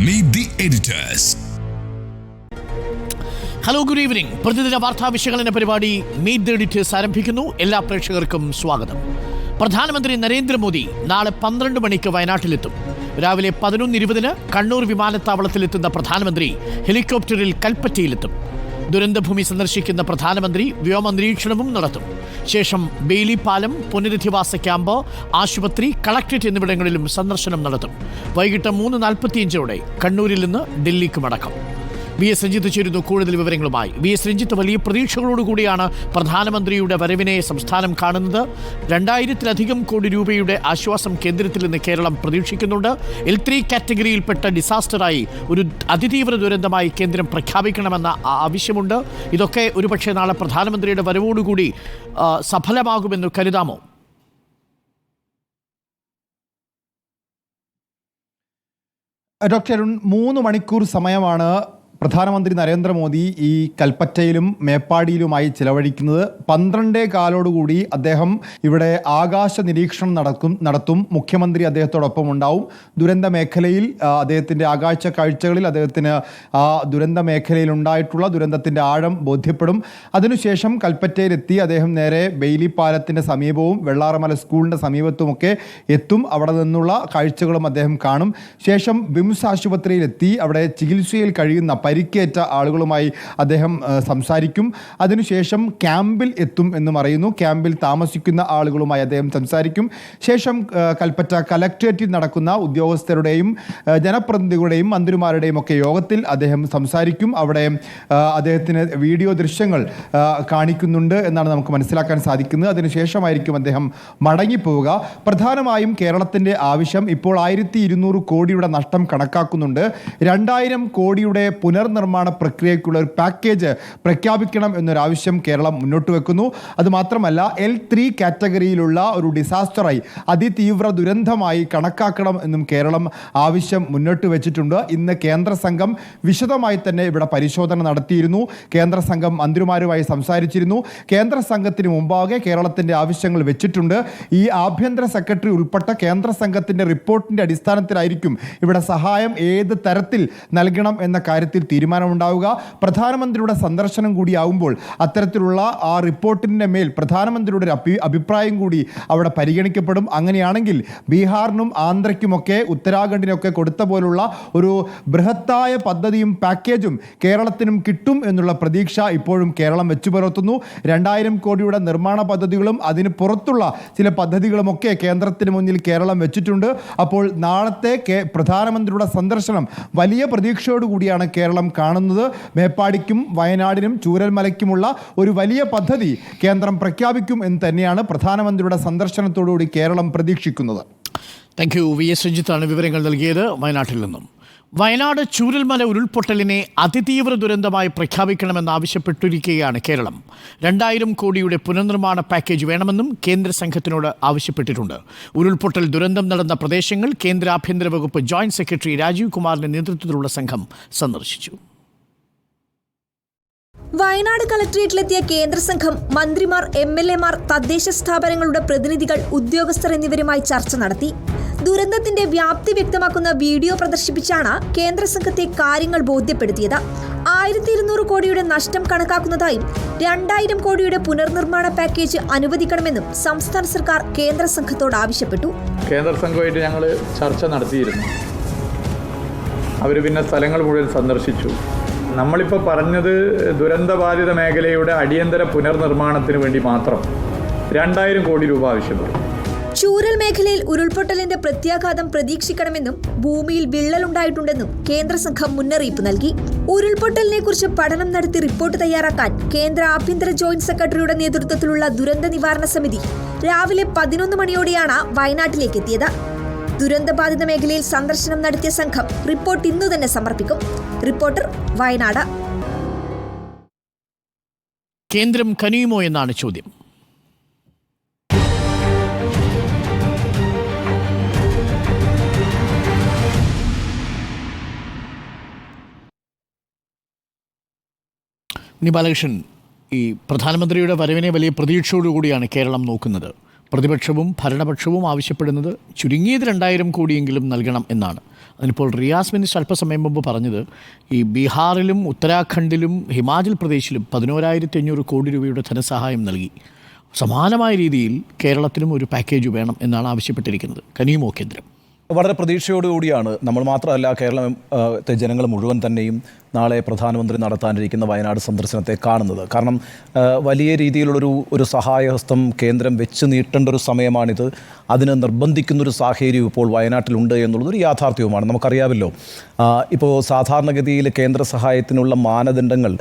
Meet the editors. Hello, good evening. പ്രതിദിന വാർത്താ വിശകലന പരിപാടി മീറ്റ് ദി എഡിറ്റേഴ്സ് ആരംഭിക്കുന്നു. എല്ലാ പ്രേക്ഷകർക്കും സ്വാഗതം. പ്രധാനമന്ത്രി നരേന്ദ്രമോദി നാളെ 12 മണിക്ക് വയനാട്ടിലെത്തും. രാവിലെ 11:20 കണ്ണൂർ വിമാനത്താവളത്തിലെത്തുന്ന പ്രധാനമന്ത്രി ഹെലികോപ്റ്ററിൽ കൽപ്പറ്റയിലെത്തും. ദുരന്തഭൂമി സന്ദർശിക്കുന്ന പ്രധാനമന്ത്രി വ്യോമനിരീക്ഷണവും നടത്തും. ശേഷം ബെയിലി പാലം, പുനരധിവാസ ക്യാമ്പ്, ആശുപത്രി, കളക്ട്രേറ്റ് എന്നിവിടങ്ങളിലും സന്ദർശനം നടത്തും. വൈകിട്ട് 3:45 കണ്ണൂരിൽ നിന്ന് ഡൽഹിക്ക് മടക്കം. വി.എസ്. രഞ്ജിത്ത് ചേരുന്നു കൂടുതൽ വിവരങ്ങളുമായി. വി.എസ്. രഞ്ജിത്ത്, വലിയ പ്രതീക്ഷകളോടുകൂടിയാണ് പ്രധാനമന്ത്രിയുടെ വരവിനെ സംസ്ഥാനം കാണുന്നത്. 2000-ലധികം കോടി രൂപയുടെ ആശ്വാസം കേന്ദ്രത്തിൽ നിന്ന് കേരളം പ്രതീക്ഷിക്കുന്നുണ്ട്. L3 കാറ്റഗറിയിൽപ്പെട്ട ഡിസാസ്റ്ററായി, ഒരു അതിതീവ്ര ദുരന്തമായി കേന്ദ്രം പ്രഖ്യാപിക്കണമെന്ന ആവശ്യമുണ്ട്. ഇതൊക്കെ ഒരുപക്ഷെ നാളെ പ്രധാനമന്ത്രിയുടെ വരവോടുകൂടി സഫലമാകുമെന്ന് കരുതാമോ? ഡോക്ടർ അരുൺ, 3 മണിക്കൂർ സമയമാണ് പ്രധാനമന്ത്രി നരേന്ദ്രമോദി ഈ കൽപ്പറ്റയിലും മേപ്പാടിയിലുമായി ചിലവഴിക്കുന്നത്. 12:15 അദ്ദേഹം ഇവിടെ ആകാശ നിരീക്ഷണം നടത്തും. മുഖ്യമന്ത്രി അദ്ദേഹത്തോടൊപ്പം ഉണ്ടാവും. ദുരന്ത മേഖലയിൽ അദ്ദേഹത്തിൻ്റെ ആകാശ കാഴ്ചകളിൽ അദ്ദേഹത്തിന് ആ ദുരന്ത മേഖലയിൽ ഉണ്ടായിട്ടുള്ള ദുരന്തത്തിൻ്റെ ആഴം ബോധ്യപ്പെടും. അതിനുശേഷം കൽപ്പറ്റയിലെത്തി അദ്ദേഹം നേരെ ബെയിലി പാലത്തിൻ്റെ സമീപവും വെള്ളാറമല സ്കൂളിൻ്റെ സമീപത്തുമൊക്കെ എത്തും. അവിടെ നിന്നുള്ള കാഴ്ചകളും അദ്ദേഹം കാണും. ശേഷം വിംസ് ആശുപത്രിയിലെത്തി അവിടെ ചികിത്സയിൽ കഴിയുന്ന പരിക്കേറ്റ ആളുകളുമായി അദ്ദേഹം സംസാരിക്കും. അതിനുശേഷം ക്യാമ്പിൽ എത്തും എന്നും അറിയുന്നു. ക്യാമ്പിൽ താമസിക്കുന്ന ആളുകളുമായി അദ്ദേഹം സംസാരിക്കും. ശേഷം കൽപ്പറ്റ കലക്ട്രേറ്റിൽ നടക്കുന്ന ഉദ്യോഗസ്ഥരുടെയും ജനപ്രതിനിധികളുടെയും മന്ത്രിമാരുടെയും ഒക്കെ യോഗത്തിൽ അദ്ദേഹം സംസാരിക്കും. അവിടെ അദ്ദേഹത്തിന് വീഡിയോ ദൃശ്യങ്ങൾ കാണിക്കുന്നുണ്ട് എന്നാണ് നമുക്ക് മനസ്സിലാക്കാൻ സാധിക്കുന്നത്. അതിനുശേഷമായിരിക്കും അദ്ദേഹം മടങ്ങിപ്പോവുക. പ്രധാനമായും കേരളത്തിൻ്റെ ആവശ്യം ഇപ്പോൾ 1200 കോടിയുടെ നഷ്ടം കണക്കാക്കുന്നുണ്ട്. 2000 കോടിയുടെ പുനർനിർമ്മാണ പ്രക്രിയയ്ക്കുള്ള ഒരു പാക്കേജ് പ്രഖ്യാപിക്കണം എന്നൊരാവശ്യം കേരളം മുന്നോട്ട് വെക്കുന്നു. അതുമാത്രമല്ല, L3 കാറ്റഗറിയിലുള്ള ഒരു ഡിസാസ്റ്ററായി, അതിതീവ്ര ദുരന്തമായി കണക്കാക്കണം എന്നും കേരളം ആവശ്യം മുന്നോട്ട് വെച്ചിട്ടുണ്ട്. ഇന്ന് കേന്ദ്ര സംഘം വിശദമായി തന്നെ ഇവിടെ പരിശോധന നടത്തിയിരുന്നു. കേന്ദ്ര സംഘം മന്ത്രിമാരുമായി സംസാരിച്ചിരുന്നു. കേന്ദ്ര സംഘത്തിന് മുമ്പാകെ കേരളത്തിൻ്റെ ആവശ്യങ്ങൾ വെച്ചിട്ടുണ്ട്. ഈ ആഭ്യന്തര സെക്രട്ടറി ഉൾപ്പെട്ട കേന്ദ്ര സംഘത്തിൻ്റെ റിപ്പോർട്ടിൻ്റെ അടിസ്ഥാനത്തിലായിരിക്കും ഇവിടെ സഹായം ഏത് തരത്തിൽ നൽകണം എന്ന കാര്യത്തിൽ തീരുമാനമുണ്ടാവുക. പ്രധാനമന്ത്രിയുടെ സന്ദർശനം കൂടിയാവുമ്പോൾ അത്തരത്തിലുള്ള ആ റിപ്പോർട്ടിൻ്റെ മേൽ പ്രധാനമന്ത്രിയുടെ അഭിപ്രായം കൂടി അവിടെ പരിഗണിക്കപ്പെടും. അങ്ങനെയാണെങ്കിൽ ബീഹാറിനും ആന്ധ്രയ്ക്കുമൊക്കെ ഉത്തരാഖണ്ഡിനൊക്കെ കൊടുത്ത പോലുള്ള ഒരു ബൃഹത്തായ പദ്ധതിയും പാക്കേജും കേരളത്തിനും കിട്ടും എന്നുള്ള പ്രതീക്ഷ ഇപ്പോഴും കേരളം വെച്ചു പുലർത്തുന്നു. 2000 കോടിയുടെ നിർമ്മാണ പദ്ധതികളും അതിന് പുറത്തുള്ള ചില പദ്ധതികളുമൊക്കെ കേന്ദ്രത്തിന് മുന്നിൽ കേരളം വെച്ചിട്ടുണ്ട്. അപ്പോൾ നാളത്തെ പ്രധാനമന്ത്രിയുടെ സന്ദർശനം വലിയ പ്രതീക്ഷയോടുകൂടിയാണ് കേരളം കാണുന്നത്. മേപ്പാടിക്കും വയനാടിനും ചൂരൽമലയ്ക്കുമുള്ള ഒരു വലിയ പദ്ധതി കേന്ദ്രം പ്രഖ്യാപിക്കും എന്ന് തന്നെയാണ് പ്രധാനമന്ത്രിയുടെ സന്ദർശനത്തോടുകൂടി കേരളം പ്രതീക്ഷിക്കുന്നത്. Thank you. വി.എസ്. രഞ്ജിത്താണ് വിവരങ്ങൾ നൽകിയത് വയനാട്ടിൽ നിന്നും. വയനാട് ചൂരൽമല ഉരുൾപൊട്ടലിനെ അതിതീവ്ര ദുരന്തമായി പ്രഖ്യാപിക്കണമെന്നാവശ്യപ്പെട്ടിരിക്കുകയാണ് കേരളം. 2000 കോടിയുടെ പുനർനിർമ്മാണ പാക്കേജ് വേണമെന്നും കേന്ദ്ര സംഘത്തിനോട് ആവശ്യപ്പെട്ടിട്ടുണ്ട്. ഉരുൾപൊട്ടൽ ദുരന്തം നടന്ന പ്രദേശങ്ങൾ കേന്ദ്ര ആഭ്യന്തര വകുപ്പ് ജോയിന്റ് സെക്രട്ടറി രാജീവ് കുമാറിന്റെ നേതൃത്വത്തിലുള്ള സംഘം സന്ദർശിച്ചു. വയനാട് കളക്ട്രേറ്റിലെത്തിയ കേന്ദ്ര സംഘം മന്ത്രിമാർ, MLA-മാർ, തദ്ദേശ സ്ഥാപനങ്ങളുടെ പ്രതിനിധികൾ, ഉദ്യോഗസ്ഥർ എന്നിവരുമായി ചർച്ച നടത്തി. ദുരന്തത്തിന്റെ വ്യാപ്തി വ്യക്തമാക്കുന്ന വീഡിയോ പ്രദർശിപ്പിച്ചാണ് കേന്ദ്ര സംഘത്തെ കാര്യങ്ങൾ ബോധ്യപ്പെടുത്തിയത്. 1200 കോടിയുടെ നഷ്ടം കണക്കാക്കുന്നതായും 2000 കോടിയുടെ പുനർനിർമ്മാണ പാക്കേജ് അനുവദിക്കണമെന്നും സംസ്ഥാന സർക്കാർ കേന്ദ്ര സംഘത്തോട് ആവശ്യപ്പെട്ടു. കേന്ദ്ര സംഘമായിട്ട് ഞങ്ങൾ ചർച്ച നടത്തിയിരുന്നു. അവർ പിന്നെ സ്ഥലങ്ങൾ മുഴുവൻ സന്ദർശിച്ചു. നമ്മളിപ്പോൾ പറഞ്ഞത് ദുരന്തബാധിത മേഖലയുടെ അടിയന്തര പുനർനിർമ്മാണത്തിന് വേണ്ടി മാത്രം 2000 കോടി രൂപ ആവശ്യപ്പെട്ടു. ചൂരൽ മേഖലയിൽ ഉരുൾപൊട്ടലിന്റെ പ്രത്യാഘാതം പ്രതീക്ഷിക്കണമെന്നും ഭൂമിയിൽ വിള്ളലുണ്ടായിട്ടുണ്ടെന്നും കേന്ദ്ര സംഘം മുന്നറിയിപ്പ് നൽകി. ഉരുൾപൊട്ടലിനെ കുറിച്ച് പഠനം നടത്തി റിപ്പോർട്ട് തയ്യാറാക്കാൻ കേന്ദ്ര ആഭ്യന്തര ജോയിന്റ് സെക്രട്ടറിയുടെ നേതൃത്വത്തിലുള്ള ദുരന്ത നിവാരണ സമിതി രാവിലെ 11 മണിയോടെയാണ് വയനാട്ടിലേക്ക് എത്തിയത്. ദുരന്തബാധിത മേഖലയിൽ സന്ദർശനം നടത്തിയ സംഘം റിപ്പോർട്ട് ഇന്നു തന്നെ സമർപ്പിക്കും. റിപ്പോർട്ടർ, വയനാട്. കേന്ദ്രം കനിയുമോ എന്നാണ് ചോദ്യം. ബാലകൃഷ്ണൻ, ഈ പ്രധാനമന്ത്രിയുടെ വരവിനെ വലിയ പ്രതീക്ഷയോടുകൂടിയാണ് കേരളം നോക്കുന്നത്. പ്രതിപക്ഷവും ഭരണപക്ഷവും ആവശ്യപ്പെടുന്നത് ചുരുങ്ങിയത് 2000 കോടിയെങ്കിലും നൽകണം എന്നാണ്. അതിനിപ്പോൾ റിയാസ് മിനിസ്റ്റർ അല്പസമയം മുമ്പ് പറഞ്ഞത് ഈ ബീഹാറിലും ഉത്തരാഖണ്ഡിലും ഹിമാചൽ പ്രദേശിലും 11,500 കോടി രൂപയുടെ ധനസഹായം നൽകി. സമാനമായ രീതിയിൽ കേരളത്തിലും ഒരു പാക്കേജ് വേണം എന്നാണ് ആവശ്യപ്പെട്ടിരിക്കുന്നത്. കനിയുമോ കേന്ദ്രം? വളരെ പ്രതീക്ഷയോടുകൂടിയാണ് നമ്മൾ മാത്രമല്ല കേരളത്തെ ജനങ്ങൾ മുഴുവൻ തന്നെയും നാളെ പ്രധാനമന്ത്രി നടത്താനിരിക്കുന്ന വയനാട് സന്ദർശനത്തെ കാണുന്നത്. കാരണം വലിയ രീതിയിലുള്ളൊരു സഹായഹസ്തം കേന്ദ്രം വെച്ച് നീട്ടേണ്ട ഒരു സമയമാണിത്. അതിന് നിർബന്ധിക്കുന്നൊരു സാഹചര്യം ഇപ്പോൾ വയനാട്ടിലുണ്ട് എന്നുള്ളതൊരു യാഥാർത്ഥ്യവുമാണ്. നമുക്കറിയാമല്ലോ, ഇപ്പോൾ സാധാരണഗതിയിൽ കേന്ദ്ര സഹായത്തിനുള്ള മാനദണ്ഡങ്ങൾ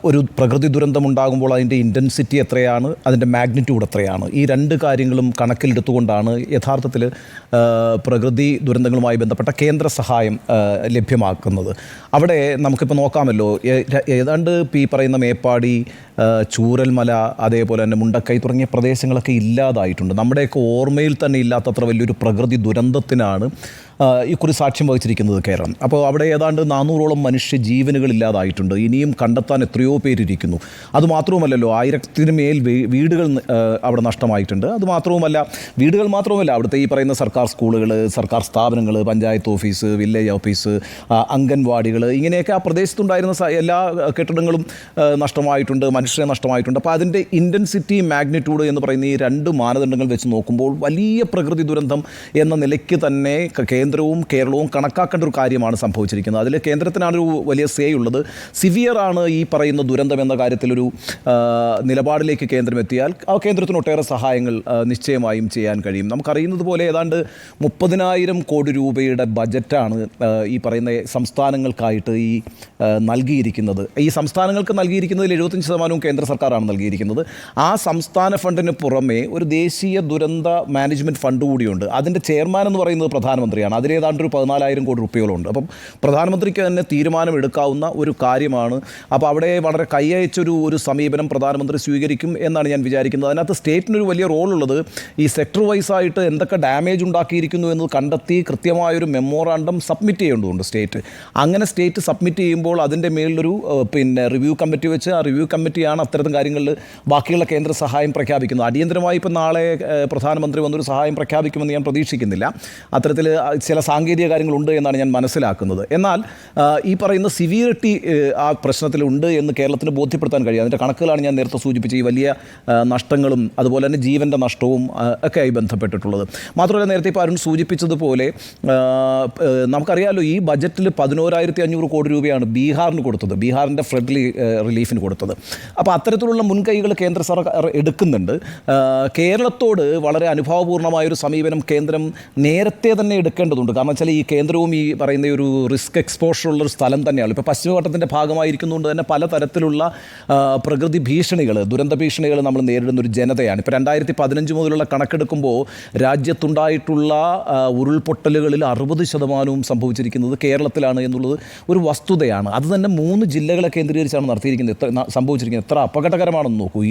ഒരു പ്രകൃതി ദുരന്തമുണ്ടാകുമ്പോൾ അതിൻ്റെ ഇൻറ്റൻസിറ്റി എത്രയാണ്, അതിൻ്റെ മാഗ്നിറ്റ്യൂഡ് എത്രയാണ്, ഈ രണ്ട് കാര്യങ്ങളും കണക്കിലെടുത്തുകൊണ്ടാണ് യഥാർത്ഥത്തിൽ പ്രകൃതി ദുരന്തങ്ങളുമായി ബന്ധപ്പെട്ട കേന്ദ്ര സഹായം ലഭ്യമാക്കുന്നത്. അവിടെ നമുക്കിപ്പോൾ നോക്കാമല്ലോ, ഏതാണ്ട് ഈ പറയുന്ന മേപ്പാടി, ചൂരൽമല, അതേപോലെ തന്നെ മുണ്ടക്കൈ തുടങ്ങിയ പ്രദേശങ്ങളൊക്കെ ഇല്ലാതായിട്ടുണ്ട്. നമ്മുടെയൊക്കെ ഓർമ്മയിൽ തന്നെ ഇല്ലാത്തത്ര വലിയൊരു പ്രകൃതി ദുരന്തത്തിനാണ് ഇക്കുറി സാക്ഷ്യം വഹിച്ചിരിക്കുന്നത് കേരളം. അപ്പോൾ അവിടെ ഏതാണ്ട് 400ഓളം മനുഷ്യ ജീവനുകൾ ഇല്ലാതായിട്ടുണ്ട്. ഇനിയും കണ്ടെത്താൻ എത്രയോ പേരിരിക്കുന്നു. അതുമാത്രവുമല്ലല്ലോ, 1000-ന് മേൽ വീടുകൾ അവിടെ നഷ്ടമായിട്ടുണ്ട്. അതുമാത്രവുമല്ല, വീടുകൾ മാത്രവുമല്ല, അവിടുത്തെ ഈ പറയുന്ന സർക്കാർ സ്കൂളുകൾ, സർക്കാർ സ്ഥാപനങ്ങൾ, പഞ്ചായത്ത് ഓഫീസ്, വില്ലേജ് ഓഫീസ്, അംഗൻവാടികൾ, ഇങ്ങനെയൊക്കെ ആ പ്രദേശത്തുണ്ടായിരുന്ന എല്ലാ കെട്ടിടങ്ങളും നഷ്ടമായിട്ടുണ്ട്, മനുഷ്യരെ നഷ്ടമായിട്ടുണ്ട്. അപ്പോൾ അതിൻ്റെ ഇൻറ്റൻസിറ്റി, മാഗ്നിറ്റ്യൂഡ് എന്ന് പറയുന്ന ഈ രണ്ട് മാനദണ്ഡങ്ങൾ വെച്ച് നോക്കുമ്പോൾ വലിയ പ്രകൃതി ദുരന്തം എന്ന നിലയ്ക്ക് തന്നെ കേന്ദ്രവും കേരളവും കണക്കാക്കേണ്ട ഒരു കാര്യമാണ് സംഭവിച്ചിരിക്കുന്നത്. അതിൽ കേന്ദ്രത്തിനാണൊരു വലിയ സേ ഉള്ളത്. സിവിയറാണ് ഈ പറയുന്ന ദുരന്തം എന്ന കാര്യത്തിലൊരു നിലപാടിലേക്ക് കേന്ദ്രം എത്തിയാൽ ആ കേന്ദ്രത്തിന് ഒട്ടേറെ സഹായങ്ങൾ നിശ്ചയമായും ചെയ്യാൻ കഴിയും. നമുക്കറിയുന്നത് പോലെ ഏതാണ്ട് 30,000 കോടി രൂപയുടെ ബജറ്റാണ് ഈ പറയുന്ന സംസ്ഥാനങ്ങൾക്കായിട്ട് ഈ നൽകിയിരിക്കുന്നത്. ഈ സംസ്ഥാനങ്ങൾക്ക് നൽകിയിരിക്കുന്നതിൽ 75% കേന്ദ്ര സർക്കാരാണ് നൽകിയിരിക്കുന്നത്. ആ സംസ്ഥാന ഫണ്ടിന് പുറമെ ഒരു ദേശീയ ദുരന്ത മാനേജ്മെൻറ്റ് ഫണ്ട് കൂടിയുണ്ട്. അതിൻ്റെ ചെയർമാൻ എന്ന് പറയുന്നത് പ്രധാനമന്ത്രിയാണ്. അതിലേതാണ്ടൊരു 14,000 കോടി രൂപയോളമുണ്ട്. അപ്പം പ്രധാനമന്ത്രിക്ക് തന്നെ തീരുമാനമെടുക്കാവുന്ന ഒരു കാര്യമാണ്. അപ്പോൾ അവിടെ വളരെ കൈയച്ചൊരു സമീപനം പ്രധാനമന്ത്രി സ്വീകരിക്കും എന്നാണ് ഞാൻ വിചാരിക്കുന്നത്. അതിനകത്ത് സ്റ്റേറ്റിനൊരു വലിയ റോളുള്ളത് ഈ സെക്ടർ വൈസായിട്ട് എന്തൊക്കെ ഡാമേജ് ഉണ്ടാക്കിയിരിക്കുന്നു എന്ന് കണ്ടെത്തി കൃത്യമായൊരു മെമ്മോറാണ്ടം സബ്മിറ്റ് ചെയ്യേണ്ടതുണ്ട് സ്റ്റേറ്റ്. അങ്ങനെ സ്റ്റേറ്റ് സബ്മിറ്റ് ചെയ്യുമ്പോൾ അതിൻ്റെ മേളിലൊരു റിവ്യൂ കമ്മിറ്റി വെച്ച് ആ റിവ്യൂ കമ്മിറ്റിയാണ് അത്തരം കാര്യങ്ങളിൽ ബാക്കിയുള്ള കേന്ദ്ര സഹായം പ്രഖ്യാപിക്കുന്നത്. അടിയന്തരമായി ഇപ്പം നാളെ പ്രധാനമന്ത്രി വന്നൊരു സഹായം പ്രഖ്യാപിക്കുമെന്ന് ഞാൻ പ്രതീക്ഷിക്കുന്നില്ല. അത്തരത്തിൽ ചില സാങ്കേതിക കാര്യങ്ങളുണ്ട് എന്നാണ് ഞാൻ മനസ്സിലാക്കുന്നത്. എന്നാൽ ഈ പറയുന്ന സിവിയറിറ്റി ആ പ്രശ്നത്തിലുണ്ട് എന്ന് കേരളത്തിന് ബോധ്യപ്പെടുത്താൻ കഴിയും. അതിൻ്റെ കണക്കുകളാണ് ഞാൻ നേരത്തെ സൂചിപ്പിച്ച ഈ വലിയ നഷ്ടങ്ങളും അതുപോലെ തന്നെ ജീവൻ്റെ നഷ്ടവും ഒക്കെ ആയി ബന്ധപ്പെട്ടിട്ടുള്ളത്. മാത്രമല്ല, നേരത്തെ ഇപ്പോൾ അരുൺ സൂചിപ്പിച്ചതുപോലെ നമുക്കറിയാമല്ലോ, ഈ ബജറ്റിൽ 11,500 കോടി രൂപയാണ് ബീഹാറിന് കൊടുത്തത്, ബീഹാറിൻ്റെ ഫ്ലഡ് റിലീഫിന് കൊടുത്തത്. അപ്പോൾ അത്തരത്തിലുള്ള മുൻകൈകൾ കേന്ദ്ര സർക്കാർ എടുക്കുന്നുണ്ട്. കേരളത്തോട് വളരെ അനുഭാവപൂർണ്ണമായൊരു സമീപനം കേന്ദ്രം നേരത്തെ തന്നെ എടുക്കേണ്ടതുണ്ട്. കാരണം വെച്ചാൽ ഈ കേന്ദ്രവും ഈ പറയുന്ന ഒരു റിസ്ക് എക്സ്പോഷർ ഉള്ളൊരു സ്ഥലം തന്നെയാണ്. ഇപ്പോൾ പശ്ചിമഘട്ടത്തിൻ്റെ ഭാഗമായിരിക്കുന്നതുകൊണ്ട് തന്നെ പലതരത്തിലുള്ള പ്രകൃതി ഭീഷണികൾ, ദുരന്ത ഭീഷണികൾ നമ്മൾ നേരിടുന്ന ഒരു ജനതയാണ്. ഇപ്പോൾ 2015 മുതലുള്ള കണക്കെടുക്കുമ്പോൾ രാജ്യത്തുണ്ടായിട്ടുള്ള ഉരുൾപൊട്ടലുകളിൽ 60% സംഭവിച്ചിരിക്കുന്നത് കേരളത്തിലാണ് എന്നുള്ളത് ഒരു വസ്തുതയാണ്. അത് തന്നെ 3 ജില്ലകളെ കേന്ദ്രീകരിച്ചാണ് സംഭവിച്ചിരിക്കുന്നത്. എത്ര അപകടകരമാണെന്ന് നോക്കൂ.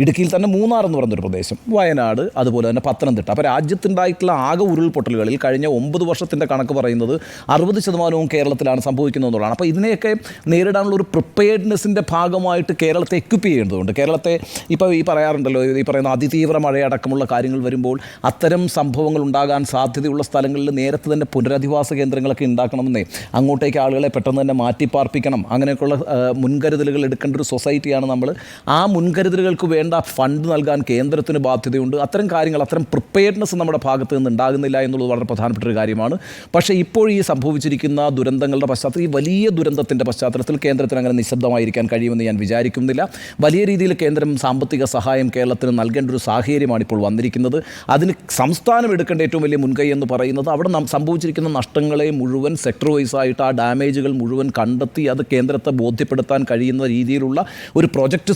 ഇടുക്കിയിൽ തന്നെ മൂന്നാർ എന്ന് പറയുന്നൊരു പ്രദേശം, വയനാട്, അതുപോലെ തന്നെ പത്തനംതിട്ട. അപ്പോൾ രാജ്യത്തുണ്ടായിട്ടുള്ള ആകെ ഉരുൾപൊട്ടലുകളിൽ കഴിഞ്ഞ 9 വർഷത്തിൻ്റെ കണക്ക് പറയുന്നത് 60% കേരളത്തിലാണ് സംഭവിക്കുന്നത് എന്നുള്ളതാണ്. അപ്പോൾ ഇതിനെയൊക്കെ നേരിടാനുള്ള ഒരു പ്രിപ്പയർഡ്നെസ്സിൻ്റെ ഭാഗമായിട്ട് കേരളത്തെ എക്വിപ്പ് ചെയ്യേണ്ടതുണ്ട്. കേരളത്തെ ഇപ്പോൾ ഈ പറയാറുണ്ടല്ലോ, ഈ പറയുന്ന അതിതീവ്ര മഴയടക്കമുള്ള കാര്യങ്ങൾ വരുമ്പോൾ അത്തരം സംഭവങ്ങൾ ഉണ്ടാകാൻ സാധ്യതയുള്ള സ്ഥലങ്ങളിൽ നേരത്തെ തന്നെ പുനരധിവാസ കേന്ദ്രങ്ങളൊക്കെ ഉണ്ടാക്കണമെന്നേ, അങ്ങോട്ടേക്ക് ആളുകളെ പെട്ടെന്ന് തന്നെ മാറ്റിപ്പാർപ്പിക്കണം, അങ്ങനെയൊക്കെയുള്ള മുൻകരുതലുകൾ എടുക്കേണ്ട ഒരു സൊസൈറ്റിയാണ് നമ്മൾ. ആ മുൻകരുതലുകൾക്ക് വേണ്ട ഫണ്ട് നൽകാൻ കേന്ദ്രത്തിന് ബാധ്യതയുണ്ട്. അത്തരം കാര്യങ്ങൾ, അത്തരം പ്രിപ്പയർഡ്നെസ് നമ്മുടെ ഭാഗത്ത് നിന്ന് ഉണ്ടാകുന്നില്ല എന്നുള്ളത് വളരെ പ്രധാനപ്പെട്ട ഒരു കാര്യമാണ്. പക്ഷേ ഇപ്പോൾ ഈ സംഭവിച്ചിരിക്കുന്ന ദുരന്തങ്ങളുടെ പശ്ചാത്തലത്തിൽ, ഈ വലിയ ദുരന്തത്തിൻ്റെ പശ്ചാത്തലത്തിൽ കേന്ദ്രത്തിന് അങ്ങനെ നിശബ്ദമായിരിക്കാൻ കഴിയുമെന്ന് ഞാൻ വിചാരിക്കുന്നില്ല. വലിയ രീതിയിൽ കേന്ദ്രം സാമ്പത്തിക സഹായം കേരളത്തിന് നൽകേണ്ട ഒരു സാഹചര്യമാണ് ഇപ്പോൾ വന്നിരിക്കുന്നത്. അതിന് സംസ്ഥാനം എടുക്കേണ്ട ഏറ്റവും വലിയ മുൻകൈ എന്ന് പറയുന്നത് അവിടെ സംഭവിച്ചിരിക്കുന്ന നഷ്ടങ്ങളെ മുഴുവൻ സെക്ടർ വൈസായിട്ട് ആ ഡാമേജുകൾ മുഴുവൻ കണ്ടെത്തി അത് കേന്ദ്രത്തെ ബോധ്യപ്പെടുത്താൻ കഴിയുന്ന രീതിയിലുള്ള ഒരു പ്രൊജക്റ്റ്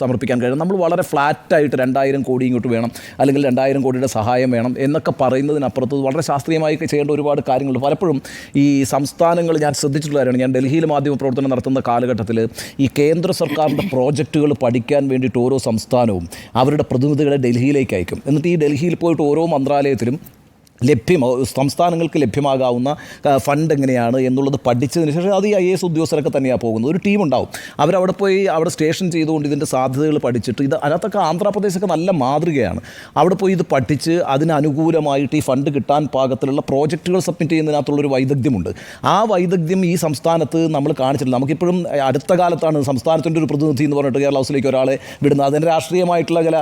സമർപ്പിക്കാൻ കഴിയും. നമ്മൾ വളരെ ഫ്ലാറ്റായിട്ട് 2,000 കോടി ഇങ്ങോട്ട് വേണം, അല്ലെങ്കിൽ 2,000 കോടിയുടെ സഹായം വേണം എന്നൊക്കെ പറയുന്നതിനപ്പുറത്ത് വളരെ ശാസ്ത്രീയമായി ചെയ്യേണ്ട ഒരുപാട് കാര്യങ്ങളുണ്ട്. പലപ്പോഴും ഈ സംസ്ഥാനങ്ങൾ, ഞാൻ ശ്രദ്ധിച്ചിട്ടുള്ള കാര്യമാണ്, ഞാൻ ഡൽഹിയിൽ മാധ്യമപ്രവർത്തനം നടത്തുന്ന കാലഘട്ടത്തിൽ ഈ കേന്ദ്ര സർക്കാരിൻ്റെ പ്രോജക്റ്റുകൾ പഠിക്കാൻ വേണ്ടിയിട്ട് ഓരോ സംസ്ഥാനവും അവരുടെ പ്രതിനിധികളെ ഡൽഹിയിലേക്ക് അയക്കും. എന്നിട്ട് ഈ ഡൽഹിയിൽ പോയിട്ട് ഓരോ മന്ത്രാലയത്തിലും സംസ്ഥാനങ്ങൾക്ക് ലഭ്യമാകാവുന്ന ഫണ്ട് എങ്ങനെയാണ് എന്നുള്ളത് പഠിച്ചതിന് ശേഷം അത് ഈ IAS ഉദ്യോഗസ്ഥരൊക്കെ തന്നെയാണ് പോകുന്നത്. ഒരു ടീമുണ്ടാവും, അവരവിടെ പോയി അവിടെ സ്റ്റേഷൻ ചെയ്തുകൊണ്ട് ഇതിൻ്റെ സാധ്യതകൾ പഠിച്ചിട്ട് അതിനകത്തൊക്കെ ആന്ധ്രാപ്രദേശൊക്കെ നല്ല മാതൃകയാണ്. അവിടെ പോയി ഇത് പഠിച്ച് അതിനനുകൂലമായിട്ട് ഈ ഫണ്ട് കിട്ടാൻ പാകത്തിലുള്ള പ്രോജക്റ്റുകൾ സബ്മിറ്റ് ചെയ്യുന്നതിനകത്തുള്ളൊരു വൈദഗ്ധ്യമുണ്ട്. ആ വൈദഗ്ധ്യം ഈ സംസ്ഥാനത്ത് നമ്മൾ കാണിച്ചിട്ടില്ല. നമുക്കിപ്പോഴും അടുത്ത കാലത്താണ് സംസ്ഥാനത്തിൻ്റെ ഒരു പ്രതിനിധി എന്ന് പറഞ്ഞിട്ട് കേരള ഹൗസിലേക്ക് ഒരാളെ വിടുന്നത്. അതിൻ്റെ രാഷ്ട്രീയമായിട്ടുള്ള ചില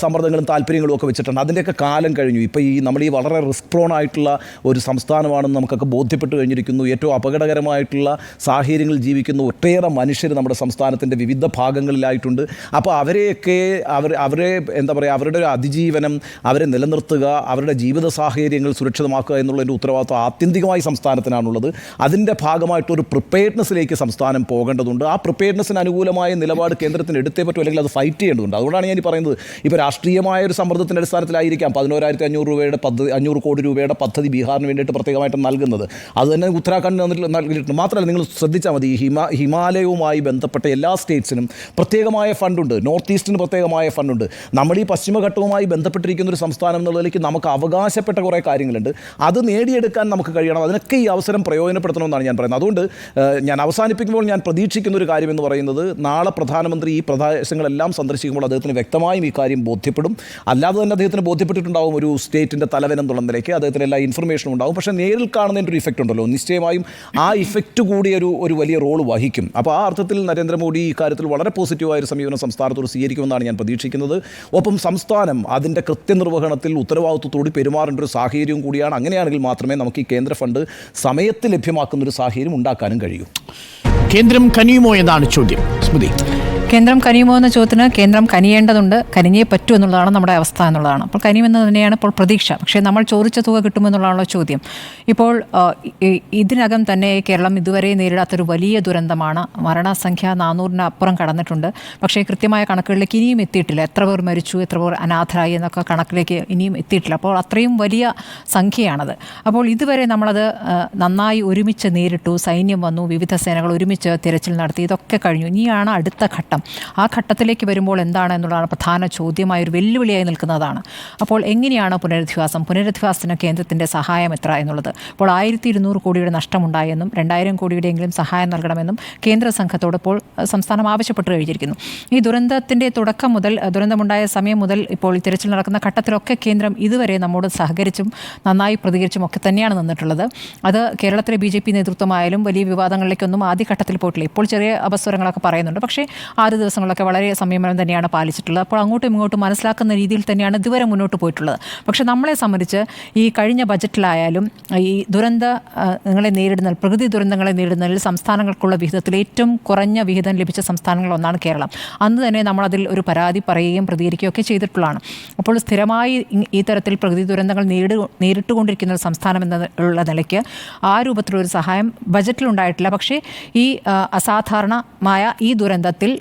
സമ്മർദ്ദങ്ങളും താല്പര്യങ്ങളും ഒക്കെ വെച്ചിട്ടുണ്ട്. അതിൻ്റെയൊക്കെ കാലം കഴിഞ്ഞു. ഇപ്പോൾ നമ്മൾ ഈ വളരെ പ്രോൺ ആയിട്ടുള്ള ഒരു സംസ്ഥാനമാണെന്ന് നമുക്കൊക്കെ ബോധ്യപ്പെട്ട് കഴിഞ്ഞിരിക്കുന്നു. ഏറ്റവും അപകടകരമായിട്ടുള്ള സാഹചര്യങ്ങളിൽ ജീവിക്കുന്ന ഒട്ടേറെ മനുഷ്യർ നമ്മുടെ സംസ്ഥാനത്തിൻ്റെ വിവിധ ഭാഗങ്ങളിലായിട്ടുണ്ട്. അപ്പോൾ അവരെയൊക്കെ അവരെ എന്താ പറയുക, അവരുടെ ഒരു അതിജീവനം, അവരെ നിലനിർത്തുക, അവരുടെ ജീവിത സാഹചര്യങ്ങൾ സുരക്ഷിതമാക്കുക എന്നുള്ളൊരു ഉത്തരവാദിത്വം ആത്യന്തികമായി സംസ്ഥാനത്തിനാണുള്ളത്. അതിൻ്റെ ഭാഗമായിട്ടൊരു പ്രിപ്പയർഡ്നെസ്സിലേക്ക് സംസ്ഥാനം പോകേണ്ടതുണ്ട്. ആ പ്രിപ്പയർഡ്നെസ്സിന് അനുകൂലമായ നിലപാട് കേന്ദ്രത്തിന് എടുത്തേ പറ്റും, അല്ലെങ്കിൽ അത് ഫൈറ്റ് ചെയ്യേണ്ടതുണ്ട്. അതുകൊണ്ടാണ് ഞാൻ പറയുന്നത്, ഇപ്പോൾ രാഷ്ട്രീയമായ ഒരു സമ്മർദ്ദത്തിൻ്റെ അടിസ്ഥാനത്തിലായിരിക്കാം 11,500 രൂപയുടെ 500 കോടി രൂപയുടെ പദ്ധതി ബീഹാറിന് വേണ്ടിയിട്ട് പ്രത്യേകമായിട്ട് നൽകുന്നത്. അത് തന്നെ ഉത്തരാഖണ്ഡിന് നൽകിയിട്ടുണ്ട്. മാത്രമല്ല, നിങ്ങൾ ശ്രദ്ധിച്ചാൽ മതി, ഹിമാലയവുമായി ബന്ധപ്പെട്ട എല്ലാ സ്റ്റേറ്റ്സിനും പ്രത്യേകമായ ഫണ്ടുണ്ട്, നോർത്ത് ഈസ്റ്റിന് പ്രത്യേകമായ ഫണ്ടുണ്ട്. നമ്മൾ ഈ പശ്ചിമഘട്ടവുമായി ബന്ധപ്പെട്ടിരിക്കുന്ന ഒരു സംസ്ഥാനം എന്നുള്ളതിലേക്ക് നമുക്ക് അവകാശപ്പെട്ട കുറേ കാര്യങ്ങളുണ്ട്. അത് നേടിയെടുക്കാൻ നമുക്ക് കഴിയണം. അതിനൊക്കെ ഈ അവസരം പ്രയോജനപ്പെടുത്തണമെന്നാണ് ഞാൻ പറയുന്നത്. അതുകൊണ്ട് ഞാൻ അവസാനിപ്പിക്കുമ്പോൾ ഞാൻ പ്രതീക്ഷിക്കുന്ന ഒരു കാര്യം എന്ന് പറയുന്നത്, നാളെ പ്രധാനമന്ത്രി ഈ പ്രദേശങ്ങളെല്ലാം സന്ദർശിക്കുമ്പോൾ അദ്ദേഹത്തിന് വ്യക്തമായും ഈ കാര്യം ബോധ്യപ്പെടും. അല്ലാതെ തന്നെ അദ്ദേഹത്തിന് ബോധ്യപ്പെട്ടിട്ടുണ്ടാവും ഒരു സ്റ്റേറ്റിൻ്റെ തലവനെന്നുള്ള നിലയ്ക്ക് അദ്ദേഹത്തിന് എല്ലാ ഇൻഫർമേഷനും ഉണ്ടാകും. പക്ഷേ നേരിൽ കാണുന്നതിൻ്റെ ഒരു ഇഫക്റ്റ് ഉണ്ടല്ലോ, നിശ്ചയമായും ആ ഇഫക്റ്റ് കൂടി ഒരു വലിയ റോൾ വഹിക്കും. അപ്പോൾ ആ അർത്ഥത്തിൽ നരേന്ദ്രമോദി ഈ കാര്യത്തിൽ വളരെ പോസിറ്റീവായൊരു സമീപനം സംസ്ഥാനത്തോട് സ്വീകരിക്കുമെന്നാണ് ഞാൻ പ്രതീക്ഷിക്കുന്നത്. ഒപ്പം സംസ്ഥാനം അതിൻ്റെ കൃത്യനിർവഹണത്തിൽ ഉത്തരവാദിത്വത്തോടെ പെരുമാറേണ്ട ഒരു സാഹചര്യവും കൂടിയാണ്. അങ്ങനെയാണെങ്കിൽ മാത്രമേ നമുക്ക് ഈ കേന്ദ്ര ഫണ്ട് സമയത്ത് ലഭ്യമാക്കുന്നൊരു സാഹചര്യം ഉണ്ടാക്കാനും കഴിയൂ. കേന്ദ്രം കനിയുമോ എന്നാണ് ചോദ്യം. സ്മൃതി, കേന്ദ്രം കനിയുമോ എന്ന ചോദ്യത്തിന് കേന്ദ്രം കനിയേണ്ടതുണ്ട്, കനിഞ്ഞേ പറ്റൂ എന്നുള്ളതാണ് നമ്മുടെ അവസ്ഥ എന്നുള്ളതാണ്. അപ്പോൾ കനിയുമെന്ന് തന്നെയാണ് ഇപ്പോൾ പ്രതീക്ഷ. പക്ഷേ നമ്മൾ ചോദിച്ച തുക കിട്ടുമെന്നുള്ളതാണല്ലോ ചോദ്യം. ഇപ്പോൾ ഇതിനകം തന്നെ കേരളം ഇതുവരെ നേരിടാത്തൊരു വലിയ ദുരന്തമാണ്. മരണസംഖ്യ 400-ന് അപ്പുറം കടന്നിട്ടുണ്ട്. പക്ഷേ കൃത്യമായ കണക്കുകളിലേക്ക് ഇനിയും എത്തിയിട്ടില്ല. എത്ര പേർ മരിച്ചു, എത്ര പേർ അനാഥരായി എന്നൊക്കെ കണക്കിലേക്ക് ഇനിയും എത്തിയിട്ടില്ല. അപ്പോൾ അത്രയും വലിയ സംഖ്യയാണത്. അപ്പോൾ ഇതുവരെ നമ്മളത് നന്നായി ഒരുമിച്ച് നേരിട്ടു. സൈന്യം വന്നു, വിവിധ സേനകൾ ഒരുമിച്ച് തിരച്ചിൽ നടത്തി. ഇതൊക്കെ കഴിഞ്ഞു. ഇനിയാണ് അടുത്ത ഘട്ടം. ആ ഘട്ടത്തിലേക്ക് വരുമ്പോൾ എന്താണ് എന്നുള്ളതാണ് പ്രധാന ചോദ്യമായ ഒരു വെല്ലുവിളിയായി നിൽക്കുന്നതാണ്. അപ്പോൾ എങ്ങനെയാണ് പുനരധിവാസത്തിന് കേന്ദ്രത്തിൻ്റെ സഹായം എത്ര എന്നുള്ളത്. ഇപ്പോൾ 1200 കോടിയുടെ നഷ്ടമുണ്ടായെന്നും 2000 കോടിയുടെയെങ്കിലും സഹായം നൽകണമെന്നും കേന്ദ്ര സംഘത്തോട് ഇപ്പോൾ സംസ്ഥാനം ആവശ്യപ്പെട്ടു കഴിഞ്ഞിരിക്കുന്നു. ഈ ദുരന്തത്തിൻ്റെ തുടക്കം മുതൽ, ദുരന്തമുണ്ടായ സമയം മുതൽ ഇപ്പോൾ ഈ തിരച്ചിൽ നടക്കുന്ന ഘട്ടത്തിലൊക്കെ കേന്ദ്രം ഇതുവരെ നമ്മോട് സഹകരിച്ചും നന്നായി പ്രതികരിച്ചും ഒക്കെ തന്നെയാണ് നിന്നിട്ടുള്ളത്. അത് കേരളത്തിലെ BJP നേതൃത്വമായാലും വലിയ വിവാദങ്ങളിലേക്കൊന്നും ആദ്യഘട്ടത്തിൽ പോയിട്ടില്ല. ഇപ്പോൾ ചെറിയ അപസ്വരങ്ങളൊക്കെ പറയുന്നുണ്ട്. പക്ഷേ 6 ദിവസങ്ങളൊക്കെ വളരെ സംയമനം തന്നെയാണ് പാലിച്ചിട്ടുള്ളത്. അപ്പോൾ അങ്ങോട്ടും ഇങ്ങോട്ടും മനസ്സിലാക്കുന്ന രീതിയിൽ തന്നെയാണ് ഇതുവരെ മുന്നോട്ട് പോയിട്ടുള്ളത്. പക്ഷേ നമ്മളെ സംബന്ധിച്ച് ഈ കഴിഞ്ഞ ബജറ്റിലായാലും ഈ ദുരന്തങ്ങളെ നേരിടുന്ന, പ്രകൃതി ദുരന്തങ്ങളെ നേരിടുന്നതിൽ സംസ്ഥാനങ്ങൾക്കുള്ള വിഹിതത്തിൽ ഏറ്റവും കുറഞ്ഞ വിഹിതം ലഭിച്ച സംസ്ഥാനങ്ങളൊന്നാണ് കേരളം. അന്ന് തന്നെ നമ്മളതിൽ ഒരു പരാതി പറയുകയും പ്രതികരിക്കുകയും ഒക്കെ ചെയ്തിട്ടുള്ളതാണ്. അപ്പോൾ സ്ഥിരമായി ഈ തരത്തിൽ പ്രകൃതി ദുരന്തങ്ങൾ നേരിട്ടുകൊണ്ടിരിക്കുന്ന ഒരു സംസ്ഥാനം എന്നുള്ള നിലയ്ക്ക് ആ രൂപത്തിലൊരു സഹായം ബജറ്റിലുണ്ടായിട്ടില്ല. പക്ഷേ ഈ അസാധാരണമായ ഈ ദുരന്തത്തിൽ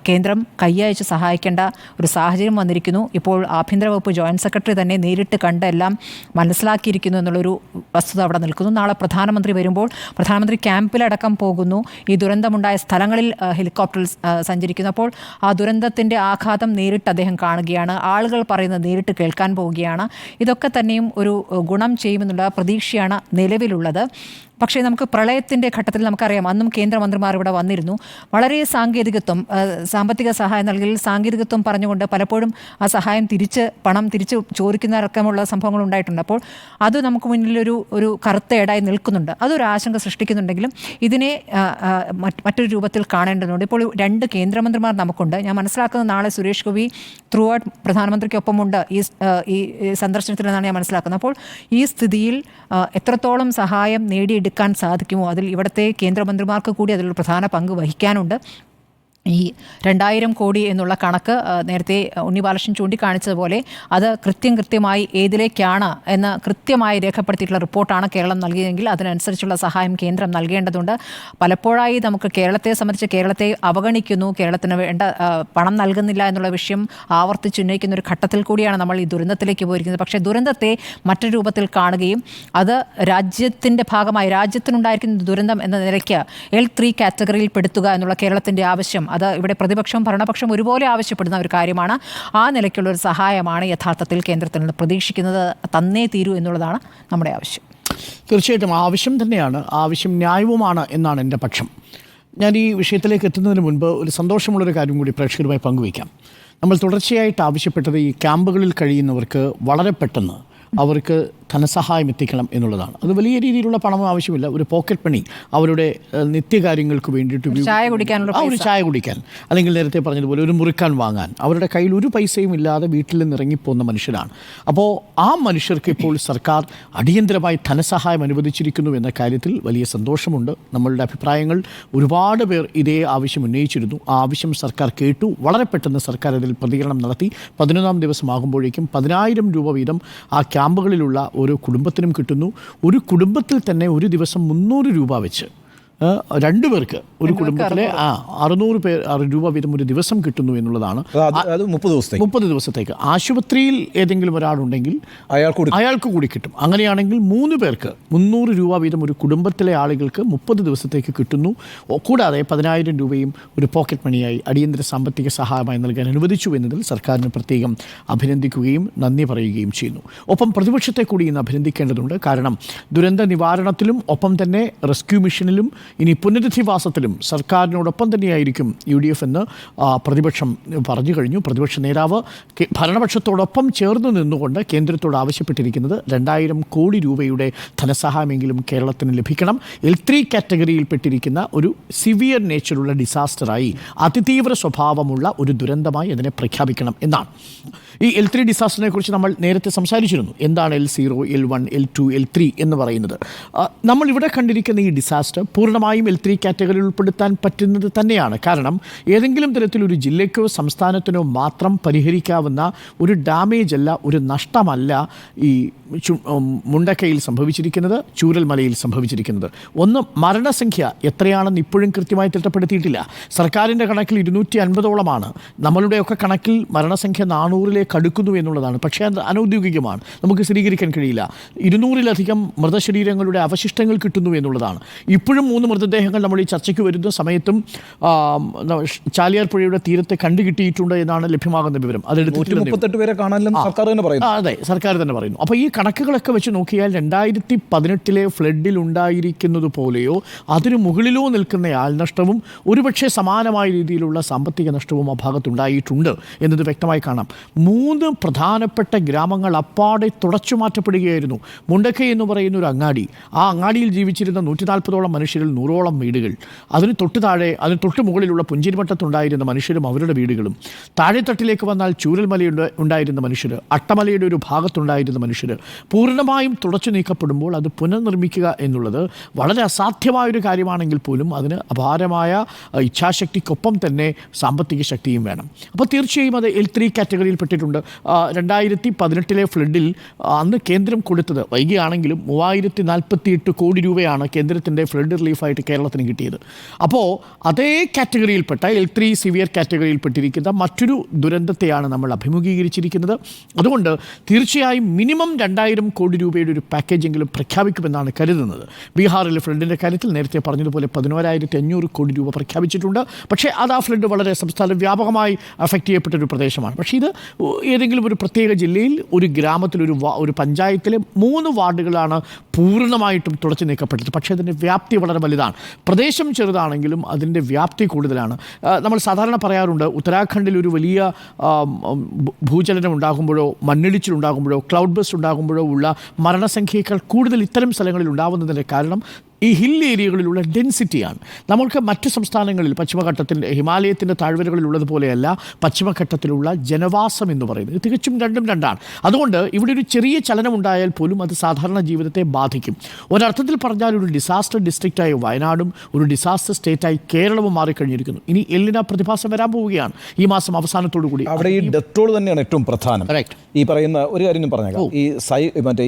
കേന്ദ്രം കൈയയച്ച് സഹായിക്കേണ്ട ഒരു സാഹചര്യം വന്നിരിക്കുന്നു. ഇപ്പോൾ ആഭ്യന്തര വകുപ്പ് ജോയിൻറ്റ് സെക്രട്ടറി തന്നെ നേരിട്ട് കണ്ട് എല്ലാം മനസ്സിലാക്കിയിരിക്കുന്നു എന്നുള്ളൊരു വസ്തുത അവിടെ നിൽക്കുന്നു. നാളെ പ്രധാനമന്ത്രി വരുമ്പോൾ പ്രധാനമന്ത്രി ക്യാമ്പിലടക്കം പോകുന്നു. ഈ ദുരന്തമുണ്ടായ സ്ഥലങ്ങളിൽ ഹെലികോപ്റ്ററിൽ സഞ്ചരിക്കുന്നു. അപ്പോൾ ആ ദുരന്തത്തിൻ്റെ ആഘാതം നേരിട്ട് അദ്ദേഹം കാണുകയാണ്. ആളുകൾ പറയുന്നത് നേരിട്ട് കേൾക്കാൻ പോവുകയാണ്. ഇതൊക്കെ തന്നെയും ഒരു ഗുണം ചെയ്യുമെന്നുള്ള പ്രതീക്ഷയാണ് നിലവിലുള്ളത്. പക്ഷേ നമുക്ക് പ്രളയത്തിൻ്റെ ഘട്ടത്തിൽ നമുക്കറിയാം, അന്നും കേന്ദ്രമന്ത്രിമാർ ഇവിടെ വന്നിരുന്നു. വളരെ സാങ്കേതികത്വം, സാമ്പത്തിക സഹായം നൽകൽ സാങ്കേതികത്വം പറഞ്ഞുകൊണ്ട് പലപ്പോഴും ആ സഹായം പണം തിരിച്ച് ചോദിക്കുന്നതടക്കമുള്ള സംഭവങ്ങൾ ഉണ്ടായിട്ടുണ്ട്. അപ്പോൾ അത് നമുക്ക് മുന്നിലൊരു കറുത്ത ഏടായി നിൽക്കുന്നുണ്ട്. അതൊരു ആശങ്ക സൃഷ്ടിക്കുന്നുണ്ടെങ്കിലും ഇതിനെ മറ്റൊരു രൂപത്തിൽ കാണേണ്ടതുണ്ട്. ഇപ്പോൾ 2 കേന്ദ്രമന്ത്രിമാർ നമുക്കുണ്ട്. ഞാൻ മനസ്സിലാക്കുന്നത് നാളെ സുരേഷ് ഗോപി ത്രൂ ഔട്ട് പ്രധാനമന്ത്രിക്കൊപ്പമുണ്ട് ഈ സന്ദർശനത്തിലെന്നാണ് ഞാൻ മനസ്സിലാക്കുന്നത്. അപ്പോൾ ഈ സ്ഥിതിയിൽ എത്രത്തോളം സഹായം നേടിയെടുക്കാൻ സാധിക്കുമോ, അതിൽ ഇവിടുത്തെ കേന്ദ്രമന്ത്രിമാർക്ക് കൂടി അതിലൊരു പ്രധാന പങ്ക് വഹിക്കാനുണ്ട്. ഈ 2000 കോടി എന്നുള്ള കണക്ക് നേരത്തെ ഉണ്ണി ബാലകൃഷ്ണൻ ചൂണ്ടിക്കാണിച്ചതുപോലെ അത് കൃത്യമായി ഏതിലേക്കാണ് എന്ന് കൃത്യമായി രേഖപ്പെടുത്തിയിട്ടുള്ള റിപ്പോർട്ടാണ് കേരളം നൽകിയതെങ്കിൽ അതിനനുസരിച്ചുള്ള സഹായം കേന്ദ്രം നൽകേണ്ടതുണ്ട്. പലപ്പോഴായി നമുക്ക് കേരളത്തെ സംബന്ധിച്ച് കേരളത്തെ അവഗണിക്കുന്നു, കേരളത്തിന് വേണ്ട പണം നൽകുന്നില്ല എന്നുള്ള വിഷയം ആവർത്തിച്ചുന്നയിക്കുന്ന ഒരു ഘട്ടത്തിൽ കൂടിയാണ് നമ്മൾ ഈ ദുരന്തത്തിലേക്ക് പോയിരിക്കുന്നത്. പക്ഷേ ദുരന്തത്തെ മറ്റൊരു രൂപത്തിൽ കാണുകയും അത് രാജ്യത്തിൻ്റെ ഭാഗമായി രാജ്യത്തിനുണ്ടായിരിക്കുന്ന ദുരന്തം എന്ന നിലയ്ക്ക് L3 കാറ്റഗറിയിൽ പെടുത്തുക എന്നുള്ള കേരളത്തിൻ്റെ ആവശ്യം അത് ഇവിടെ പ്രതിപക്ഷം ഭരണപക്ഷം ഒരുപോലെ ആവശ്യപ്പെടുന്ന ഒരു കാര്യമാണ്. ആ നിലയ്ക്കുള്ള ഒരു സഹായമാണ് യഥാർത്ഥത്തിൽ കേന്ദ്രത്തിൽ നിന്ന് പ്രതീക്ഷിക്കുന്നത്. തന്നേ തീരൂ എന്നുള്ളതാണ് നമ്മുടെ ആവശ്യം. തീർച്ചയായിട്ടും ആവശ്യം തന്നെയാണ്, ആവശ്യം ന്യായവുമാണ് എന്നാണ് എൻ്റെ പക്ഷം. ഞാൻ ഈ വിഷയത്തിലേക്ക് എത്തുന്നതിന് മുൻപ് ഒരു സന്തോഷമുള്ളൊരു കാര്യം കൂടി പ്രേക്ഷകരുമായി പങ്കുവയ്ക്കാം. നമ്മൾ തുടർച്ചയായിട്ട് ആവശ്യപ്പെട്ടത് ഈ ക്യാമ്പുകളിൽ കഴിയുന്നവർക്ക് വളരെ പെട്ടെന്ന് അവർക്ക് ധനസഹായം എത്തിക്കണം എന്നുള്ളതാണ്. അത് വലിയ രീതിയിലുള്ള പണം ആവശ്യമില്ല, ഒരു പോക്കറ്റ് മണി അവരുടെ നിത്യകാര്യങ്ങൾക്ക് വേണ്ടിയിട്ട് ഒരു ചായ കുടിക്കാൻ, അല്ലെങ്കിൽ നേരത്തെ പറഞ്ഞതുപോലെ ഒരു മുറുക്കാൻ വാങ്ങാൻ അവരുടെ കയ്യിൽ ഒരു പൈസയും ഇല്ലാതെ വീട്ടിൽ നിന്ന് ഇറങ്ങിപ്പോകുന്ന മനുഷ്യരാണ്. അപ്പോൾ ആ മനുഷ്യർക്ക് ഇപ്പോൾ സർക്കാർ അടിയന്തരമായി ധനസഹായം അനുവദിച്ചിരിക്കുന്നു എന്ന കാര്യത്തിൽ വലിയ സന്തോഷമുണ്ട്. നമ്മളുടെ അഭിപ്രായങ്ങൾ ഒരുപാട് പേർ ഇതേ ആവശ്യം ഉന്നയിച്ചിരുന്നു. ആ ആവശ്യം സർക്കാർ കേട്ടു. വളരെ പെട്ടെന്ന് സർക്കാർ അതിൽ പ്രതികരണം നടത്തി. 11-ാം ദിവസമാകുമ്പോഴേക്കും 10,000 രൂപ വീതം ആ ക്യാമ്പുകളിലുള്ള ഓരോ കുടുംബത്തിനും കിട്ടുന്നു. ഒരു കുടുംബത്തിൽ തന്നെ ഒരു ദിവസം 300 രൂപ വെച്ച് 2 പേർക്ക് ഒരു കുടുംബത്തിലെ 600 രൂപ വീതം ഒരു ദിവസം കിട്ടുന്നു എന്നുള്ളതാണ്. 30 ദിവസത്തേക്ക് ആശുപത്രിയിൽ ഏതെങ്കിലും ഒരാളുണ്ടെങ്കിൽ അയാൾക്ക് കൂടി കിട്ടും. അങ്ങനെയാണെങ്കിൽ 3 പേർക്ക് 300 രൂപ വീതം ഒരു കുടുംബത്തിലെ ആളുകൾക്ക് 30 ദിവസത്തേക്ക് കിട്ടുന്നു. കൂടാതെ 10,000 രൂപയും ഒരു പോക്കറ്റ് മണിയായി അടിയന്തര സാമ്പത്തിക സഹായമായി നൽകാൻ അനുവദിച്ചു എന്നതിൽ സർക്കാരിന് പ്രത്യേകം അഭിനന്ദിക്കുകയും നന്ദി പറയുകയും ചെയ്യുന്നു. ഒപ്പം പ്രതിപക്ഷത്തെ കൂടി ഇന്ന് അഭിനന്ദിക്കേണ്ടതുണ്ട്. കാരണം ദുരന്ത നിവാരണത്തിലും ഒപ്പം തന്നെ റെസ്ക്യൂ മിഷനിലും ഇനി പുനരധിവാസത്തിലും സർക്കാരിനോടൊപ്പം തന്നെയായിരിക്കും UDF എന്ന് പ്രതിപക്ഷം പറഞ്ഞു കഴിഞ്ഞു. പ്രതിപക്ഷ നേതാവ് ഭരണപക്ഷത്തോടൊപ്പം ചേർന്ന് നിന്നുകൊണ്ട് കേന്ദ്രത്തോട് ആവശ്യപ്പെട്ടിരിക്കുന്നത് 2,000 കോടി രൂപയുടെ ധനസഹായമെങ്കിലും കേരളത്തിന് ലഭിക്കണം. L3 കാറ്റഗറിയിൽപ്പെട്ടിരിക്കുന്ന ഒരു സിവിയർ നേച്ചറുള്ള ഡിസാസ്റ്ററായി, അതിതീവ്ര സ്വഭാവമുള്ള ഒരു ദുരന്തമായി അതിനെ പ്രഖ്യാപിക്കണം എന്നാണ്. ഈ L3 ഡിസാസ്റ്ററിനെ കുറിച്ച് നമ്മൾ നേരത്തെ സംസാരിച്ചിരുന്നു. എന്താണ് L0, L1, L2, L3 എന്ന് പറയുന്നത്? നമ്മളിവിടെ കണ്ടിരിക്കുന്ന ഈ ഡിസാസ്റ്റർ പൂർണ്ണമായും L3 കാറ്റഗറിയിൽ ഉൾപ്പെടുത്താൻ പറ്റുന്നത് തന്നെയാണ്. കാരണം ഏതെങ്കിലും തരത്തിലൊരു ജില്ലയ്ക്കോ സംസ്ഥാനത്തിനോ മാത്രം പരിഹരിക്കാവുന്ന ഒരു ഡാമേജ് അല്ല, ഒരു നഷ്ടമല്ല ഈ മുണ്ടക്കയിൽ സംഭവിച്ചിരിക്കുന്നത്, ചൂരൽമലയിൽ സംഭവിച്ചിരിക്കുന്നത്. ഒന്ന്, മരണസംഖ്യ എത്രയാണെന്ന് ഇപ്പോഴും കൃത്യമായി തിട്ടപ്പെടുത്തിയിട്ടില്ല. സർക്കാരിൻ്റെ കണക്കിൽ 250ഓളമാണ്. നമ്മളുടെയൊക്കെ കണക്കിൽ മരണസംഖ്യ 400ലേക്ക് അടുക്കുന്നു എന്നുള്ളതാണ്. പക്ഷേ അത് അനൗദ്യോഗികമാണ്, നമുക്ക് സ്ഥിരീകരിക്കാൻ കഴിയില്ല. 200-ലധികം മൃതശരീരങ്ങളുടെ അവശിഷ്ടങ്ങൾ കിട്ടുന്നു എന്നുള്ളതാണ്. ഇപ്പോഴും 3 മൃതദേഹങ്ങൾ നമ്മൾ ഈ ചർച്ചയ്ക്ക് വരുന്ന സമയത്തും ചാലിയാർ പുഴയുടെ തീരത്തെ കണ്ടുകിട്ടിയിട്ടുണ്ട് എന്നാണ് ലഭ്യമാകുന്ന വിവരം. അതെടുത്ത് 138 പേരെ കാണാനില്ലെന്ന് സർക്കാർ തന്നെ പറയുന്നു. അതെ, സർക്കാർ തന്നെ പറയുന്നു. അപ്പോൾ ഈ കണക്കുകളൊക്കെ വെച്ച് നോക്കിയാൽ 2018 ഫ്ലഡിൽ ഉണ്ടായിരിക്കുന്നത് പോലെയോ അതിനു മുകളിലോ നിൽക്കുന്ന ആൾനഷ്ടവും ഒരുപക്ഷെ സമാനമായ രീതിയിലുള്ള സാമ്പത്തിക നഷ്ടവും ആ ഭാഗത്തുണ്ടായിട്ടുണ്ട് എന്നത് വ്യക്തമായി കാണാം. 3 പ്രധാനപ്പെട്ട ഗ്രാമങ്ങൾ അപ്പാടെ തുടച്ചു മാറ്റപ്പെടുകയായിരുന്നു. മുണ്ടക്കൈ എന്ന് പറയുന്ന ഒരു അങ്ങാടി, ആ അങ്ങാടിയിൽ ജീവിച്ചിരുന്ന 140ഓളം മനുഷ്യരിൽ 100ഓളം വീടുകൾ, അതിന് തൊട്ട് മുകളിലുള്ള പുഞ്ചിരിമട്ടത്തുണ്ടായിരുന്ന മനുഷ്യരും അവരുടെ വീടുകളും, താഴെത്തട്ടിലേക്ക് വന്നാൽ ചൂരൽമലയുടെ ഉണ്ടായിരുന്ന മനുഷ്യർ, അട്ടമലയുടെ ഒരു ഭാഗത്തുണ്ടായിരുന്ന മനുഷ്യർ പൂർണ്ണമായും തുടച്ചു നീക്കപ്പെടുമ്പോൾ അത് പുനർനിർമ്മിക്കുക എന്നുള്ളത് വളരെ അസാധ്യമായൊരു കാര്യമാണെങ്കിൽ പോലും അതിന് അപാരമായ ഇച്ഛാശക്തിക്കൊപ്പം തന്നെ സാമ്പത്തിക ശക്തിയും വേണം. അപ്പോൾ തീർച്ചയായും അത് L3 കാറ്റഗറിയിൽപ്പെട്ടിട്ടുണ്ട്. 2018 ഫ്ലഡിൽ അന്ന് കേന്ദ്രം കൊടുത്തത് വൈകിയാണെങ്കിലും 3048 കോടി രൂപയാണ് കേന്ദ്രത്തിൻ്റെ ഫ്ലഡ് റിലീഫായിട്ട് കേരളത്തിന് കിട്ടിയത്. അപ്പോൾ അതേ കാറ്റഗറിയിൽപ്പെട്ട L3 സിവിയർ കാറ്റഗറിയിൽപ്പെട്ടിരിക്കുന്ന മറ്റൊരു ദുരന്തത്തെയാണ് നമ്മൾ അഭിമുഖീകരിച്ചിരിക്കുന്നത്. അതുകൊണ്ട് തീർച്ചയായും മിനിമം 2,000 കോടി രൂപയുടെ ഒരു പാക്കേജെങ്കിലും പ്രഖ്യാപിക്കുമെന്നാണ് കരുതുന്നത്. ബീഹാറിലെ ഫ്ലഡിൻ്റെ കാര്യത്തിൽ നേരത്തെ പറഞ്ഞതുപോലെ 11,500 കോടി രൂപ പ്രഖ്യാപിച്ചിട്ടുണ്ട്. പക്ഷേ അത് ആ ഫ്ലഡ് വളരെ സംസ്ഥാന വ്യാപകമായി അഫക്റ്റ് ചെയ്യപ്പെട്ടൊരു പ്രദേശമാണ്. പക്ഷേ ഇത് ഏതെങ്കിലും ഒരു പ്രത്യേക ജില്ലയിൽ, ഒരു ഗ്രാമത്തിൽ, ഒരു പഞ്ചായത്തിലെ 3 വാർഡുകളാണ് പൂർണ്ണമായിട്ടും തുടച്ചു നീക്കപ്പെട്ടത്. പക്ഷേ അതിൻ്റെ വ്യാപ്തി വളരെ വലുതാണ്. പ്രദേശം ചെറുതാണെങ്കിലും അതിൻ്റെ വ്യാപ്തി കൂടുതലാണ്. നമ്മൾ സാധാരണ പറയാറുണ്ട്, ഉത്തരാഖണ്ഡിൽ ഒരു വലിയ ഭൂചലനം ഉണ്ടാകുമ്പോഴോ മണ്ണിടിച്ചിലുണ്ടാകുമ്പോഴോ ക്ലൗഡ് ബസ്റ്റ് ഉണ്ടാകുമ്പോഴോ ഉള്ള മരണസംഖ്യയേക്കാൾ കൂടുതൽ ഇത്തരം സ്ഥലങ്ങളിൽ ഉണ്ടാകുന്നതിൻ്റെ കാരണം ഈ ഹിൽ ഏരിയകളിലുള്ള ഡെൻസിറ്റിയാണ്. നമ്മൾക്ക് മറ്റ് സംസ്ഥാനങ്ങളിൽ പശ്ചിമഘട്ടത്തിൻ്റെ ഹിമാലയത്തിൻ്റെ താഴ്വരകളിലുള്ളതുപോലെയല്ല പശ്ചിമഘട്ടത്തിലുള്ള ജനവാസം എന്ന് പറയുന്നത്. തികച്ചും രണ്ടാണ്. അതുകൊണ്ട് ഇവിടെ ഒരു ചെറിയ ചലനം ഉണ്ടായാൽ പോലും അത് സാധാരണ ജീവിതത്തെ ബാധിക്കും. ഒരർത്ഥത്തിൽ പറഞ്ഞാൽ ഒരു ഡിസാസ്റ്റർ ഡിസ്ട്രിക്റ്റായി വയനാടും ഒരു ഡിസാസ്റ്റർ സ്റ്റേറ്റായി കേരളവും മാറിക്കഴിഞ്ഞിരിക്കുന്നു. ഇനി എല്ലിന പ്രതിഭാസം വരാൻ പോവുകയാണ് ഈ മാസം അവസാനത്തോടു കൂടി. അവിടെ ഈ ഡെത്തോൾ തന്നെയാണ് ഏറ്റവും പ്രധാനം. ഈ പറയുന്ന ഒരു കാര്യം ഞാൻ പറഞ്ഞേക്കാം.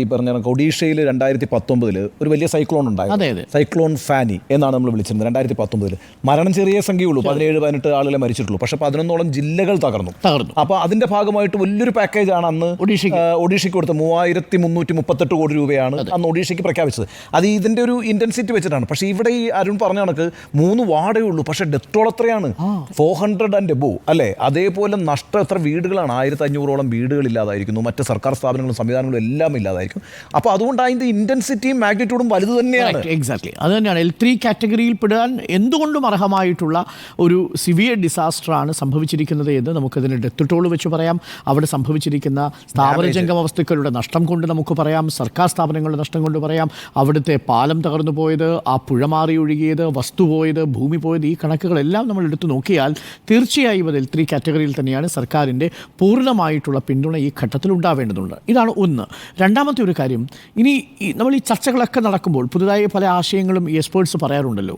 ഈ പറഞ്ഞ ഒഡീഷയിൽ 2019 ഒരു വലിയ സൈക്ലോൺ ഉണ്ടായിരുന്നു. അതെ. സൈക്ലോൺ ഫാനി എന്നാണ് നമ്മൾ വിളിച്ചിരുന്നത് 2019. മരണം ചെറിയ സംഖ്യയുള്ളൂ, 17-18 ആളുകളെ മരിച്ചിട്ടുള്ളൂ. പക്ഷേ 11ഓളം ജില്ലകൾ തകർന്നു. അപ്പോൾ അതിൻ്റെ ഭാഗമായിട്ട് വലിയൊരു പാക്കേജാണ് അന്ന് ഒഡീഷയ്ക്ക് കൊടുത്തത്. 3338 കോടി രൂപയാണ് അന്ന് ഒഡീഷയ്ക്ക് പ്രഖ്യാപിച്ചത്. അത് ഇതിൻ്റെ ഒരു ഇൻറ്റൻസിറ്റി വെച്ചിട്ടാണ്. പക്ഷേ ഇവിടെ ഈ അരുൺ പറഞ്ഞ കണക്ക് 3 വാർഡേ ഉള്ളൂ, പക്ഷേ ഡെത്തോൾ എത്രയാണ്? 400 and above അല്ലേ? അതേപോലെ നഷ്ടം എത്ര വീടുകളാണ്? 1500ഓളം വീടുകൾ ഇല്ലാതായിരിക്കുന്നു, മറ്റ് സർക്കാർ സ്ഥാപനങ്ങളും സംവിധാനങ്ങളും എല്ലാം ഇല്ലാതായിരിക്കും. അപ്പോൾ അതുകൊണ്ട് അതിൻ്റെ ഇൻറ്റൻസിറ്റിയും മാഗ്നിറ്റ്യൂഡും വലുത് തന്നെയാണ്. എക്സാക്ട്ലി അത് തന്നെയാണ്. L3 കാറ്റഗറിയിൽ പെടാൻ എന്തുകൊണ്ടും അർഹമായിട്ടുള്ള ഒരു സിവിയർ ഡിസാസ്റ്ററാണ് സംഭവിച്ചിരിക്കുന്നത് എന്ന് നമുക്കതിന് ഡെത്ത് ടോൾ വെച്ച് പറയാം. അവിടെ സംഭവിച്ചിരിക്കുന്ന സ്ഥാവര ജംഗമ വസ്തുക്കളുടെ നഷ്ടം കൊണ്ട് നമുക്ക് പറയാം, സർക്കാർ സ്ഥാപനങ്ങളുടെ നഷ്ടം കൊണ്ട് പറയാം, അവിടുത്തെ പാലം തകർന്നു പോയത്, ആ പുഴ മാറി ഒഴുകിയത്, വസ്തു പോയത്, ഭൂമി പോയത്, ഈ കണക്കുകളെല്ലാം നമ്മൾ എടുത്തു നോക്കിയാൽ തീർച്ചയായും അത് L3 കാറ്റഗറിയിൽ തന്നെയാണ്. സർക്കാരിൻ്റെ പൂർണ്ണമായിട്ടുള്ള പിന്തുണ ഈ ഘട്ടത്തിൽ ഉണ്ടാവേണ്ടതുണ്ട്. ഇതാണ് ഒന്ന്. രണ്ടാമത്തെ ഒരു കാര്യം, ഇനി നമ്മൾ ഈ ചർച്ചകളൊക്കെ നടക്കുമ്പോൾ പുതുതായി പല ആശയങ്ങളും ഈ എക്സ്പേർട്സ് പറയാറുണ്ടല്ലോ.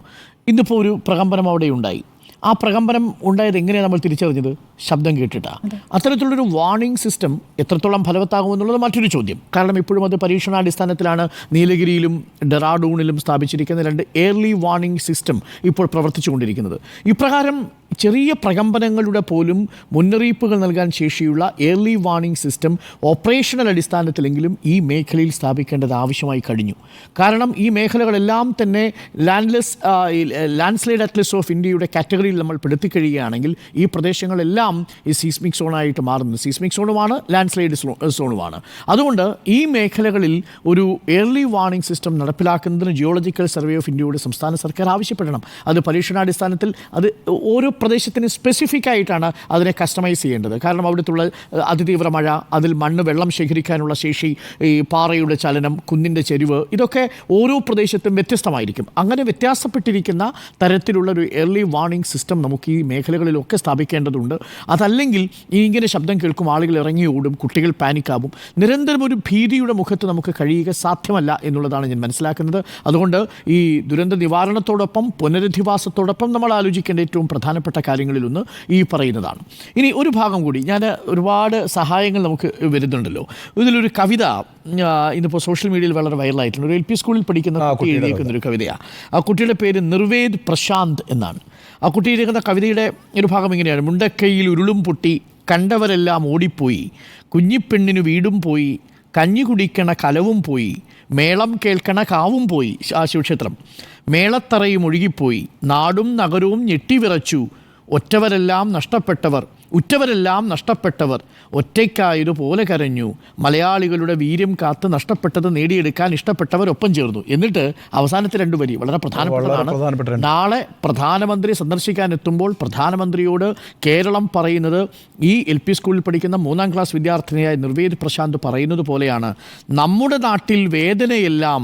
ഇന്നിപ്പോൾ ഒരു പ്രകമ്പനം അവിടെ ഉണ്ടായി. ആ പ്രകമ്പനം ഉണ്ടായത് എങ്ങനെയാണ് നമ്മൾ തിരിച്ചറിഞ്ഞത്? ശബ്ദം കേട്ടിട്ടാണ്. അത്തരത്തിലുള്ളൊരു വാർണിംഗ് സിസ്റ്റം എത്രത്തോളം ഫലവത്താകുമെന്നുള്ളത് മറ്റൊരു ചോദ്യം. കാരണം ഇപ്പോഴും അത് പരീക്ഷണാടിസ്ഥാനത്തിലാണ് നീലഗിരിയിലും ഡെറാഡൂണിലും സ്ഥാപിച്ചിരിക്കുന്ന 2 എയർലി വാർണിംഗ് സിസ്റ്റം ഇപ്പോൾ പ്രവർത്തിച്ചുകൊണ്ടിരിക്കുന്നത്. ഇപ്രകാരം ചെറിയ പ്രകമ്പനങ്ങളുടെ പോലും മുന്നറിയിപ്പുകൾ നൽകാൻ ശേഷിയുള്ള എയർലി വാർണിംഗ് സിസ്റ്റം ഓപ്പറേഷണൽ അടിസ്ഥാനത്തിലെങ്കിലും ഈ മേഖലയിൽ സ്ഥാപിക്കേണ്ടത് ആവശ്യമായി കഴിഞ്ഞു. കാരണം ഈ മേഖലകളെല്ലാം തന്നെ ലാൻഡ്സ്ലൈഡ് അറ്റ്ലസ് ഓഫ് ഇന്ത്യയുടെ കാറ്റഗറിയിൽ നമ്മൾ പെടുത്തിക്കഴിയുകയാണെങ്കിൽ ഈ പ്രദേശങ്ങളെല്ലാം ഈ സീസ്മിക് സോണായിട്ട് മാറുന്നത്. സീസ്മിക് സോണുമാണ്, ലാൻഡ്സ്ലൈഡ് സോണുമാണ്. അതുകൊണ്ട് ഈ മേഖലകളിൽ ഒരു എയർലി വാർണിംഗ് സിസ്റ്റം നടപ്പിലാക്കുന്നതിന് ജിയോളജിക്കൽ സർവേ ഓഫ് ഇന്ത്യയുടെ സംസ്ഥാന സർക്കാർ ആവശ്യപ്പെടണം. അത് പരീക്ഷണാടിസ്ഥാനത്തിൽ അത് ഓരോ പ്രദേശത്തിന് സ്പെസിഫിക് ആയിട്ടാണ് അതിനെ കസ്റ്റമൈസ് ചെയ്യേണ്ടത്. കാരണം അവിടുത്തുള്ള അതിതീവ്ര മഴ, അതിൽ മണ്ണ് വെള്ളം ശേഖരിക്കാനുള്ള ശേഷി, ഈ പാറയുടെ ചലനം, കുന്നിൻ്റെ ചെരിവ്, ഇതൊക്കെ ഓരോ പ്രദേശത്തും വ്യത്യസ്തമായിരിക്കും. അങ്ങനെ വ്യത്യാസപ്പെട്ടിരിക്കുന്ന തരത്തിലുള്ള ഒരു എയർലി വാർണിംഗ് സിസ്റ്റം നമുക്ക് ഈ മേഖലകളിലൊക്കെ സ്ഥാപിക്കേണ്ടതുണ്ട്. അതല്ലെങ്കിൽ ഇങ്ങനെ ശബ്ദം കേൾക്കും, ആളുകൾ ഇറങ്ങി ഓടും, കുട്ടികൾ പാനിക്കാവും. നിരന്തരം ഒരു ഭീതിയുടെ മുഖത്ത് നമുക്ക് കഴിയുക സാധ്യമല്ല എന്നുള്ളതാണ് ഞാൻ മനസ്സിലാക്കുന്നത്. അതുകൊണ്ട് ഈ ദുരന്ത നിവാരണത്തോടൊപ്പം പുനരധിവാസത്തോടൊപ്പം നമ്മൾ ആലോചിക്കേണ്ട ഏറ്റവും പ്രധാനപ്പെട്ട കാര്യങ്ങളിലൊന്ന് ഈ പറയുന്നതാണ്. ഇനി ഒരു ഭാഗം കൂടി, ഞാൻ ഒരുപാട് സഹായങ്ങൾ നമുക്ക് വരുന്നുണ്ടല്ലോ. ഇതിലൊരു കവിത ഇന്നിപ്പോൾ സോഷ്യൽ മീഡിയയിൽ വളരെ വൈറലായിട്ടുണ്ട്. ഒരു LP സ്കൂളിൽ പഠിക്കുന്ന കുട്ടി എഴുതിയിരിക്കുന്ന ഒരു കവിതയാണ്. ആ കുട്ടിയുടെ പേര് നിർവേദ് പ്രശാന്ത് എന്നാണ്. ആ കുട്ടി എഴുതിയിരിക്കുന്ന കവിതയുടെ ഒരു ഭാഗം ഇങ്ങനെയാണ്: മുണ്ടക്കൈയിൽ ഉരുളും പൊട്ടി കണ്ടവരെല്ലാം ഓടിപ്പോയി, കുഞ്ഞിപ്പെണ്ണിനു വീടും പോയി, കഞ്ഞി കുടിക്കണ കലവും പോയി, മേളം കേൾക്കണ കാവും പോയി, ശിവക്ഷേത്രം മേളത്തറയും ഒഴുകിപ്പോയി, നാടും നഗരവും ഞെട്ടിവിറച്ചു, ഉറ്റവരെല്ലാം നഷ്ടപ്പെട്ടവർ ഒറ്റയ്ക്കായതുപോലെ കരഞ്ഞു, മലയാളികളുടെ വീര്യം കാത്ത് നഷ്ടപ്പെട്ടത് നേടിയെടുക്കാൻ ഇഷ്ടപ്പെട്ടവർ ഒപ്പം ചേർന്നു. എന്നിട്ട് അവസാനത്തെ 2 വരി വളരെ പ്രധാനപ്പെട്ടതാണ്. നാളെ പ്രധാനമന്ത്രി സന്ദർശിക്കാൻ എത്തുമ്പോൾ പ്രധാനമന്ത്രിയോട് കേരളം പറയുന്നത് ഈ LP സ്കൂളിൽ പഠിക്കുന്ന 3ാം ക്ലാസ് വിദ്യാർത്ഥിനിയായ നിർവേദ് പ്രശാന്ത് പറയുന്നത് പോലെയാണ്: നമ്മുടെ നാട്ടിൽ വേദനയെല്ലാം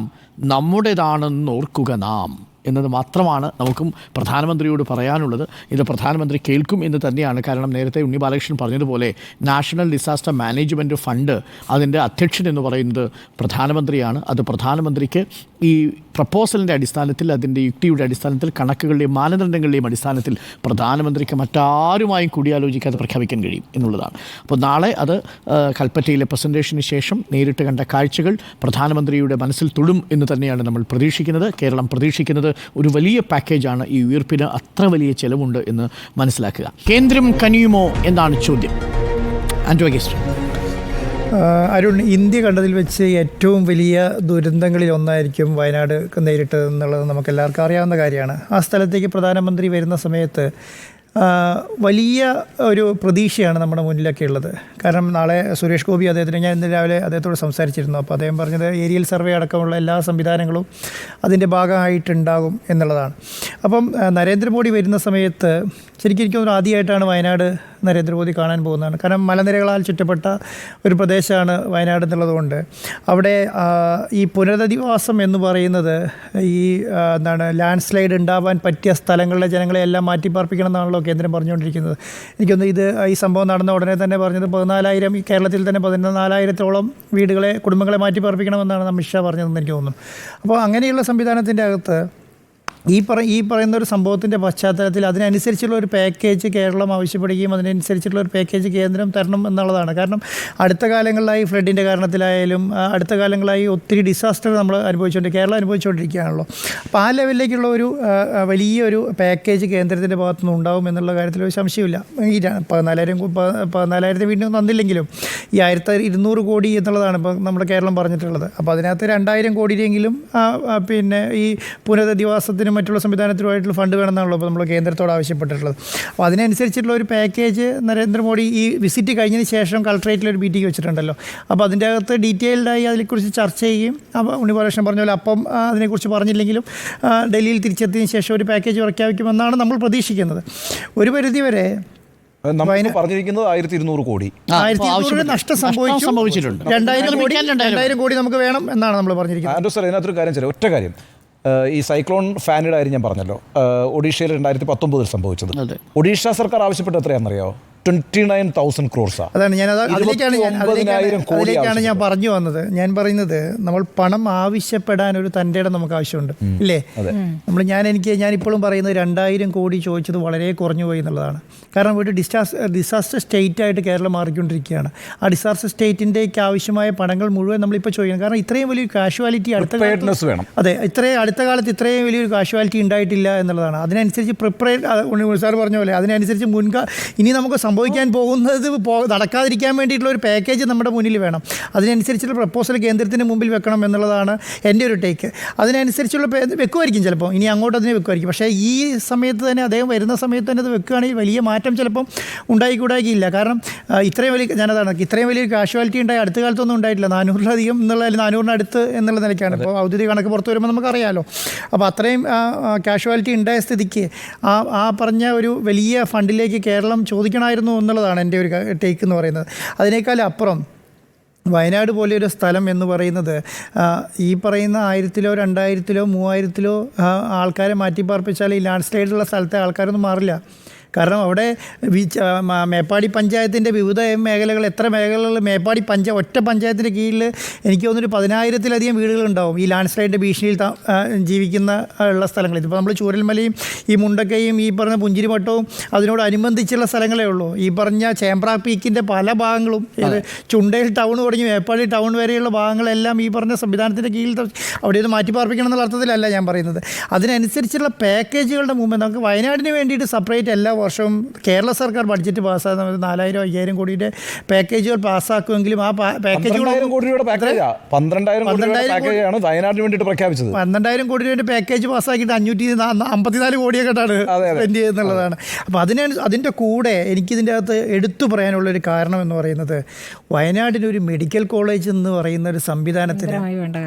നമ്മുടേതാണെന്ന് ഓർക്കുക നാം എന്നത് മാത്രമാണ് നമുക്കും പ്രധാനമന്ത്രിയോട് പറയാനുള്ളത്. ഇത് പ്രധാനമന്ത്രി കേൾക്കും എന്ന് തന്നെയാണ്. കാരണം നേരത്തെ ഉണ്ണി ബാലകൃഷ്ണൻ പറഞ്ഞതുപോലെ നാഷണൽ ഡിസാസ്റ്റർ മാനേജ്മെൻറ്റ് ഫണ്ട് അതിൻ്റെ അധ്യക്ഷൻ എന്ന് പറയുന്നത് പ്രധാനമന്ത്രിയാണ്. അത് പ്രധാനമന്ത്രിക്ക് ഈ പ്രപ്പോസലിൻ്റെ അടിസ്ഥാനത്തിൽ, അതിൻ്റെ യുക്തിയുടെ അടിസ്ഥാനത്തിൽ, കണക്കുകളുടെയും മാനദണ്ഡങ്ങളുടെയും അടിസ്ഥാനത്തിൽ പ്രധാനമന്ത്രിക്ക് മറ്റാരുമായും കൂടിയാലോചിക്കാതെ പ്രഖ്യാപിക്കാൻ കഴിയും എന്നുള്ളതാണ്. അപ്പോൾ നാളെ അത് കൽപ്പറ്റയിലെ പ്രസൻറ്റേഷന് ശേഷം നേരിട്ട് കണ്ട കാഴ്ചകൾ പ്രധാനമന്ത്രിയുടെ മനസ്സിൽ തൊടും എന്ന് തന്നെയാണ് നമ്മൾ പ്രതീക്ഷിക്കുന്നത്. കേരളം പ്രതീക്ഷിക്കുന്നത് ഒരു വലിയ പാക്കേജാണ്. ഈ ഉയർപ്പിന് അത്ര വലിയ ചെലവുണ്ട് എന്ന് മനസ്സിലാക്കുക. കേന്ദ്രം കനിയുമോ എന്നാണ് ചോദ്യം. ആൻഡ്രോ ഗസ്റ്റ്. അരുൺ, ഇന്ത്യ കണ്ടതിൽ വെച്ച് ഏറ്റവും വലിയ ദുരന്തങ്ങളിൽ ഒന്നായിരിക്കും വയനാട് നേരിട്ടതെന്നുള്ളത് നമുക്കെല്ലാവർക്കും അറിയാവുന്ന കാര്യമാണ്. ആ സ്ഥലത്തേക്ക് പ്രധാനമന്ത്രി വരുന്ന സമയത്ത് വലിയ ഒരു പ്രതീക്ഷയാണ് നമ്മുടെ മുന്നിലൊക്കെ ഉള്ളത്. കാരണം നാളെ സുരേഷ് ഗോപി അദ്ദേഹത്തിന്, ഞാൻ ഇന്ന് രാവിലെ അദ്ദേഹത്തോട് സംസാരിച്ചിരുന്നു. അപ്പോൾ അദ്ദേഹം പറഞ്ഞത് ഏരിയൽ സർവേ അടക്കമുള്ള എല്ലാ സംവിധാനങ്ങളും അതിൻ്റെ ഭാഗമായിട്ടുണ്ടാകും എന്നുള്ളതാണ്. അപ്പം നരേന്ദ്രമോദി വരുന്ന സമയത്ത് ശരിക്കും എനിക്ക് ആദ്യമായിട്ടാണ് വയനാട് നരേന്ദ്രമോദി കാണാൻ പോകുന്നതാണ്. കാരണം മലനിരകളാൽ ചുറ്റപ്പെട്ട ഒരു പ്രദേശമാണ് വയനാട് എന്നുള്ളതുകൊണ്ട് അവിടെ ഈ പുനരധിവാസം എന്ന് പറയുന്നത് ഈ ലാൻഡ് സ്ലൈഡ് ഉണ്ടാവാൻ പറ്റിയ സ്ഥലങ്ങളിലെ ജനങ്ങളെ എല്ലാം മാറ്റിപ്പാർപ്പിക്കണം എന്നാണല്ലോ കേന്ദ്രം പറഞ്ഞുകൊണ്ടിരിക്കുന്നത്. എനിക്കൊന്ന് ഈ സംഭവം നടന്ന ഉടനെ തന്നെ പറഞ്ഞത് 14,000, ഈ കേരളത്തിൽ തന്നെ 14,000-ഓളം കുടുംബങ്ങളെ മാറ്റിപ്പാർപ്പിക്കണമെന്നാണ് അമിത്ഷാ പറഞ്ഞതെന്ന് എനിക്ക് തോന്നുന്നു. അപ്പോൾ അങ്ങനെയുള്ള സംവിധാനത്തിൻ്റെ അകത്ത് ഈ പറയുന്ന ഒരു സംഭവത്തിൻ്റെ പശ്ചാത്തലത്തിൽ അതിനനുസരിച്ചുള്ള ഒരു പാക്കേജ് കേരളം ആവശ്യപ്പെടുകയും അതിനനുസരിച്ചുള്ള ഒരു പാക്കേജ് കേന്ദ്രം തരണം എന്നുള്ളതാണ്. കാരണം അടുത്ത കാലങ്ങളിലായി ഫ്ലഡിൻ്റെ കാരണത്തിലായാലും അടുത്ത കാലങ്ങളായി ഒത്തിരി ഡിസാസ്റ്റർ നമ്മൾ കേരളം അനുഭവിച്ചുകൊണ്ടിരിക്കുകയാണല്ലോ. അപ്പോൾ ആ ലെവലിലേക്കുള്ള ഒരു വലിയൊരു പാക്കേജ് കേന്ദ്രത്തിൻ്റെ ഭാഗത്തുനിന്ന് ഉണ്ടാവും എന്നുള്ള കാര്യത്തിൽ ഒരു സംശയമില്ല. ഈ 14,000 വീണ്ടും തന്നില്ലെങ്കിലും ഈ 1,200 കോടി എന്നുള്ളതാണ് ഇപ്പോൾ നമ്മുടെ കേരളം പറഞ്ഞിട്ടുള്ളത്. അപ്പോൾ അതിനകത്ത് 2,000 കോടിയെങ്കിലും പിന്നെ ഈ പുനരധിവാസത്തിനും മറ്റുള്ള സംവിധാനത്തിനുമായിട്ടുള്ള ഫണ്ട് വേണമെന്നാണല്ലോ ഇപ്പോൾ നമ്മൾ കേന്ദ്രത്തോട് ആവശ്യപ്പെട്ടിട്ടുള്ളത്. അപ്പോൾ അതിനനുസരിച്ചിട്ടുള്ള ഒരു പാക്കേജ് നരേന്ദ്രമോദി ഈ വിസിറ്റ് കഴിഞ്ഞതിന് ശേഷം കളക്ട്രേറ്റിൽ ഒരു മീറ്റിംഗ് വെച്ചിട്ടുണ്ടല്ലോ. അപ്പോൾ അതിൻ്റെ അകത്ത് ഡീറ്റെയിൽഡായി അതിനെക്കുറിച്ച് ചർച്ച ചെയ്യും. അപ്പോൾ ഉണ്ണിബാലകൃഷ്ണൻ പറഞ്ഞ പോലെ അപ്പം അതിനെക്കുറിച്ച് പറഞ്ഞില്ലെങ്കിലും ഡൽഹിയിൽ തിരിച്ചെത്തിയതിന് ശേഷം ഒരു പാക്കേജ് പ്രഖ്യാപിക്കുമെന്നാണ് നമ്മൾ പ്രതീക്ഷിക്കുന്നത്. ഒരു പരിധിവരെ നമ്മൾ പറഞ്ഞിരിക്കുന്നത് 1,200 കോടി 1,200 നഷ്ടം സംഭവിച്ചിട്ടുണ്ട്. 2,000 കോടി നമുക്ക് വേണം എന്നാണ് നമ്മൾ പറഞ്ഞിരിക്കുന്നത്. സാർ ഇതിനകത്തൊരു കാര്യം ചെയ്യാം, ഒറ്റ കാര്യം. ഈ സൈക്ലോൺ ഫാനിയുടെ കാര്യം ഞാൻ പറഞ്ഞല്ലോ, ഒഡീഷയിൽ 2019 സംഭവിച്ചത്. ഒഡീഷ സർക്കാർ ആവശ്യപ്പെട്ടത് എത്രയാണെന്നറിയാമോ? 29,000 crores. അതാണ് അതിലേക്കാണ് ഞാൻ പറഞ്ഞു വന്നത്. ഞാൻ പറയുന്നത് നമ്മൾ പണം ആവശ്യപ്പെടാൻ ഒരു തൻ്റെ ഇടം നമുക്ക് ആവശ്യമുണ്ട്, ഇല്ലേ? ഞാനിപ്പോഴും പറയുന്നത് 2,000 കോടി ചോദിച്ചത് വളരെ കുറഞ്ഞു പോയി എന്നുള്ളതാണ്. കാരണം ഒരു ഡിസാസ്റ്റർ സ്റ്റേറ്റ് ആയിട്ട് കേരളം മാറിക്കൊണ്ടിരിക്കുകയാണ്. ആ ഡിസാസ്റ്റർ സ്റ്റേറ്റിൻ്റെക്ക് ആവശ്യമായ പണങ്ങൾ മുഴുവൻ നമ്മളിപ്പോൾ ചോദിക്കണം. കാരണം ഇത്രയും വലിയൊരു കാഷ്വാലിറ്റി അടുത്ത കാലത്ത് ഇത്രയും വലിയൊരു കാഷ്വാലിറ്റി ഉണ്ടായിട്ടില്ല എന്നുള്ളതാണ്. അതിനനുസരിച്ച് സാർ പറഞ്ഞ പോലെ അതിനനുസരിച്ച് ഇനി നമുക്ക് സംഭവിക്കാൻ പോകുന്നത് നടക്കാതിരിക്കാൻ വേണ്ടിയിട്ടുള്ള ഒരു പാക്കേജ് നമ്മുടെ മുന്നിൽ വേണം. അതിനനുസരിച്ചുള്ള പ്രപ്പോസൽ കേന്ദ്രത്തിന് മുമ്പിൽ വെക്കണം എന്നുള്ളതാണ് എൻ്റെ ഒരു ടേക്ക്. അതിനനുസരിച്ചുള്ള വെക്കുമായിരിക്കും ചിലപ്പോൾ, ഇനി അങ്ങോട്ട് അതിനെ വെക്കുമായിരിക്കും. പക്ഷേ ഈ സമയത്ത് തന്നെ അദ്ദേഹം വരുന്ന സമയത്ത് തന്നെ അത് വെക്കുകയാണെങ്കിൽ വലിയ മാറ്റം ചിലപ്പം ഉണ്ടായിക്കൂടായില്ല. കാരണം ഇത്രയും വലിയൊരു കാഷ്വാലിറ്റി ഉണ്ടായി അടുത്ത കാലത്തൊന്നും ഉണ്ടായിട്ടില്ല. 400-ലധികം എന്നുള്ള 400-അടുത്ത് എന്നുള്ള നിലയ്ക്കാണ് ഇപ്പോൾ ഔദ്യോഗിക കണക്ക് പുറത്ത് വരുമ്പോൾ നമുക്കറിയാമല്ലോ. അപ്പോൾ അത്രയും കാഷ്വാലിറ്റി ഉണ്ടായ സ്ഥിതിക്ക് ആ പറഞ്ഞ ഒരു വലിയ ഫണ്ടിലേക്ക് കേരളം ചോദിക്കണമായിരുന്നു എന്നുള്ളതാണ് എൻ്റെ ഒരു ടേക്ക് എന്ന് പറയുന്നത്. അതിനേക്കാൾ അപ്പുറം വയനാട് പോലെയൊരു സ്ഥലം എന്ന് പറയുന്നത് ഈ പറയുന്ന 1,000-ലോ 2,000-ലോ 3,000-ലോ ആൾക്കാരെ മാറ്റിപ്പാർപ്പിച്ചാൽ ഈ ലാൻഡ് സ്ലൈഡുള്ള സ്ഥലത്തെ ആൾക്കാരൊന്നും മാറില്ല. കാരണം അവിടെ മേപ്പാടി പഞ്ചായത്തിൻ്റെ വിവിധ മേഖലകൾ മേപ്പാടി ഒറ്റ പഞ്ചായത്തിൻ്റെ കീഴിൽ എനിക്ക് തോന്നുന്നൊരു 10,000-ലധികം വീടുകളുണ്ടാവും ഈ ലാൻഡ് സ്ലൈഡിൻ്റെ ഭീഷണിയിൽ ജീവിക്കുന്ന ഉള്ള സ്ഥലങ്ങളിൽ. ഇപ്പോൾ നമ്മൾ ചൂരൽമലയും ഈ മുണ്ടക്കയും ഈ പറഞ്ഞ പുഞ്ചിരിമട്ടവും അതിനോടനുബന്ധിച്ചുള്ള സ്ഥലങ്ങളേ ഉള്ളൂ. ഈ പറഞ്ഞ ചേമ്പ്ര പീക്കിൻ്റെ പല ഭാഗങ്ങളും ചുണ്ടേൽ ടൗൺ തുടങ്ങി മേപ്പാടി ടൗൺ വരെയുള്ള ഭാഗങ്ങളെല്ലാം ഈ പറഞ്ഞ സംവിധാനത്തിൻ്റെ കീഴിൽ അവിടെ ഇത് മാറ്റിപ്പാർപ്പിക്കണം എന്നുള്ള അർത്ഥത്തിലല്ല ഞാൻ പറയുന്നത്. അതിനനുസരിച്ചുള്ള പാക്കേജുകളുടെ മുമ്പ് നമുക്ക് വയനാടിന് വേണ്ടിയിട്ട് സെപ്പറേറ്റ് എല്ലാ വർഷവും കേരള സർക്കാർ ബഡ്ജറ്റ് പാസ്സാകുന്ന 4,000-5,000 കോടിയുടെ പാക്കേജുകൾ പാസ്സാക്കുമെങ്കിലും ആ പാക്കേജുകൾ 12,000 വയനാടിന് വേണ്ടിയിട്ട് പ്രഖ്യാപിച്ചത്. 12,000 കോടി രൂപയുടെ പാക്കേജ് പാസ്സാക്കിയിട്ട് 554 കോടിയൊക്കെ സ്പെൻഡ് ചെയ്യുന്നുള്ളതാണ്. അപ്പോൾ അതിൻ്റെ കൂടെ എനിക്കിതിൻ്റെ അകത്ത് എടുത്തു പറയാനുള്ളൊരു കാരണം എന്ന് പറയുന്നത് വയനാടിനൊരു മെഡിക്കൽ കോളേജ് എന്ന് പറയുന്ന ഒരു സംവിധാനത്തിന്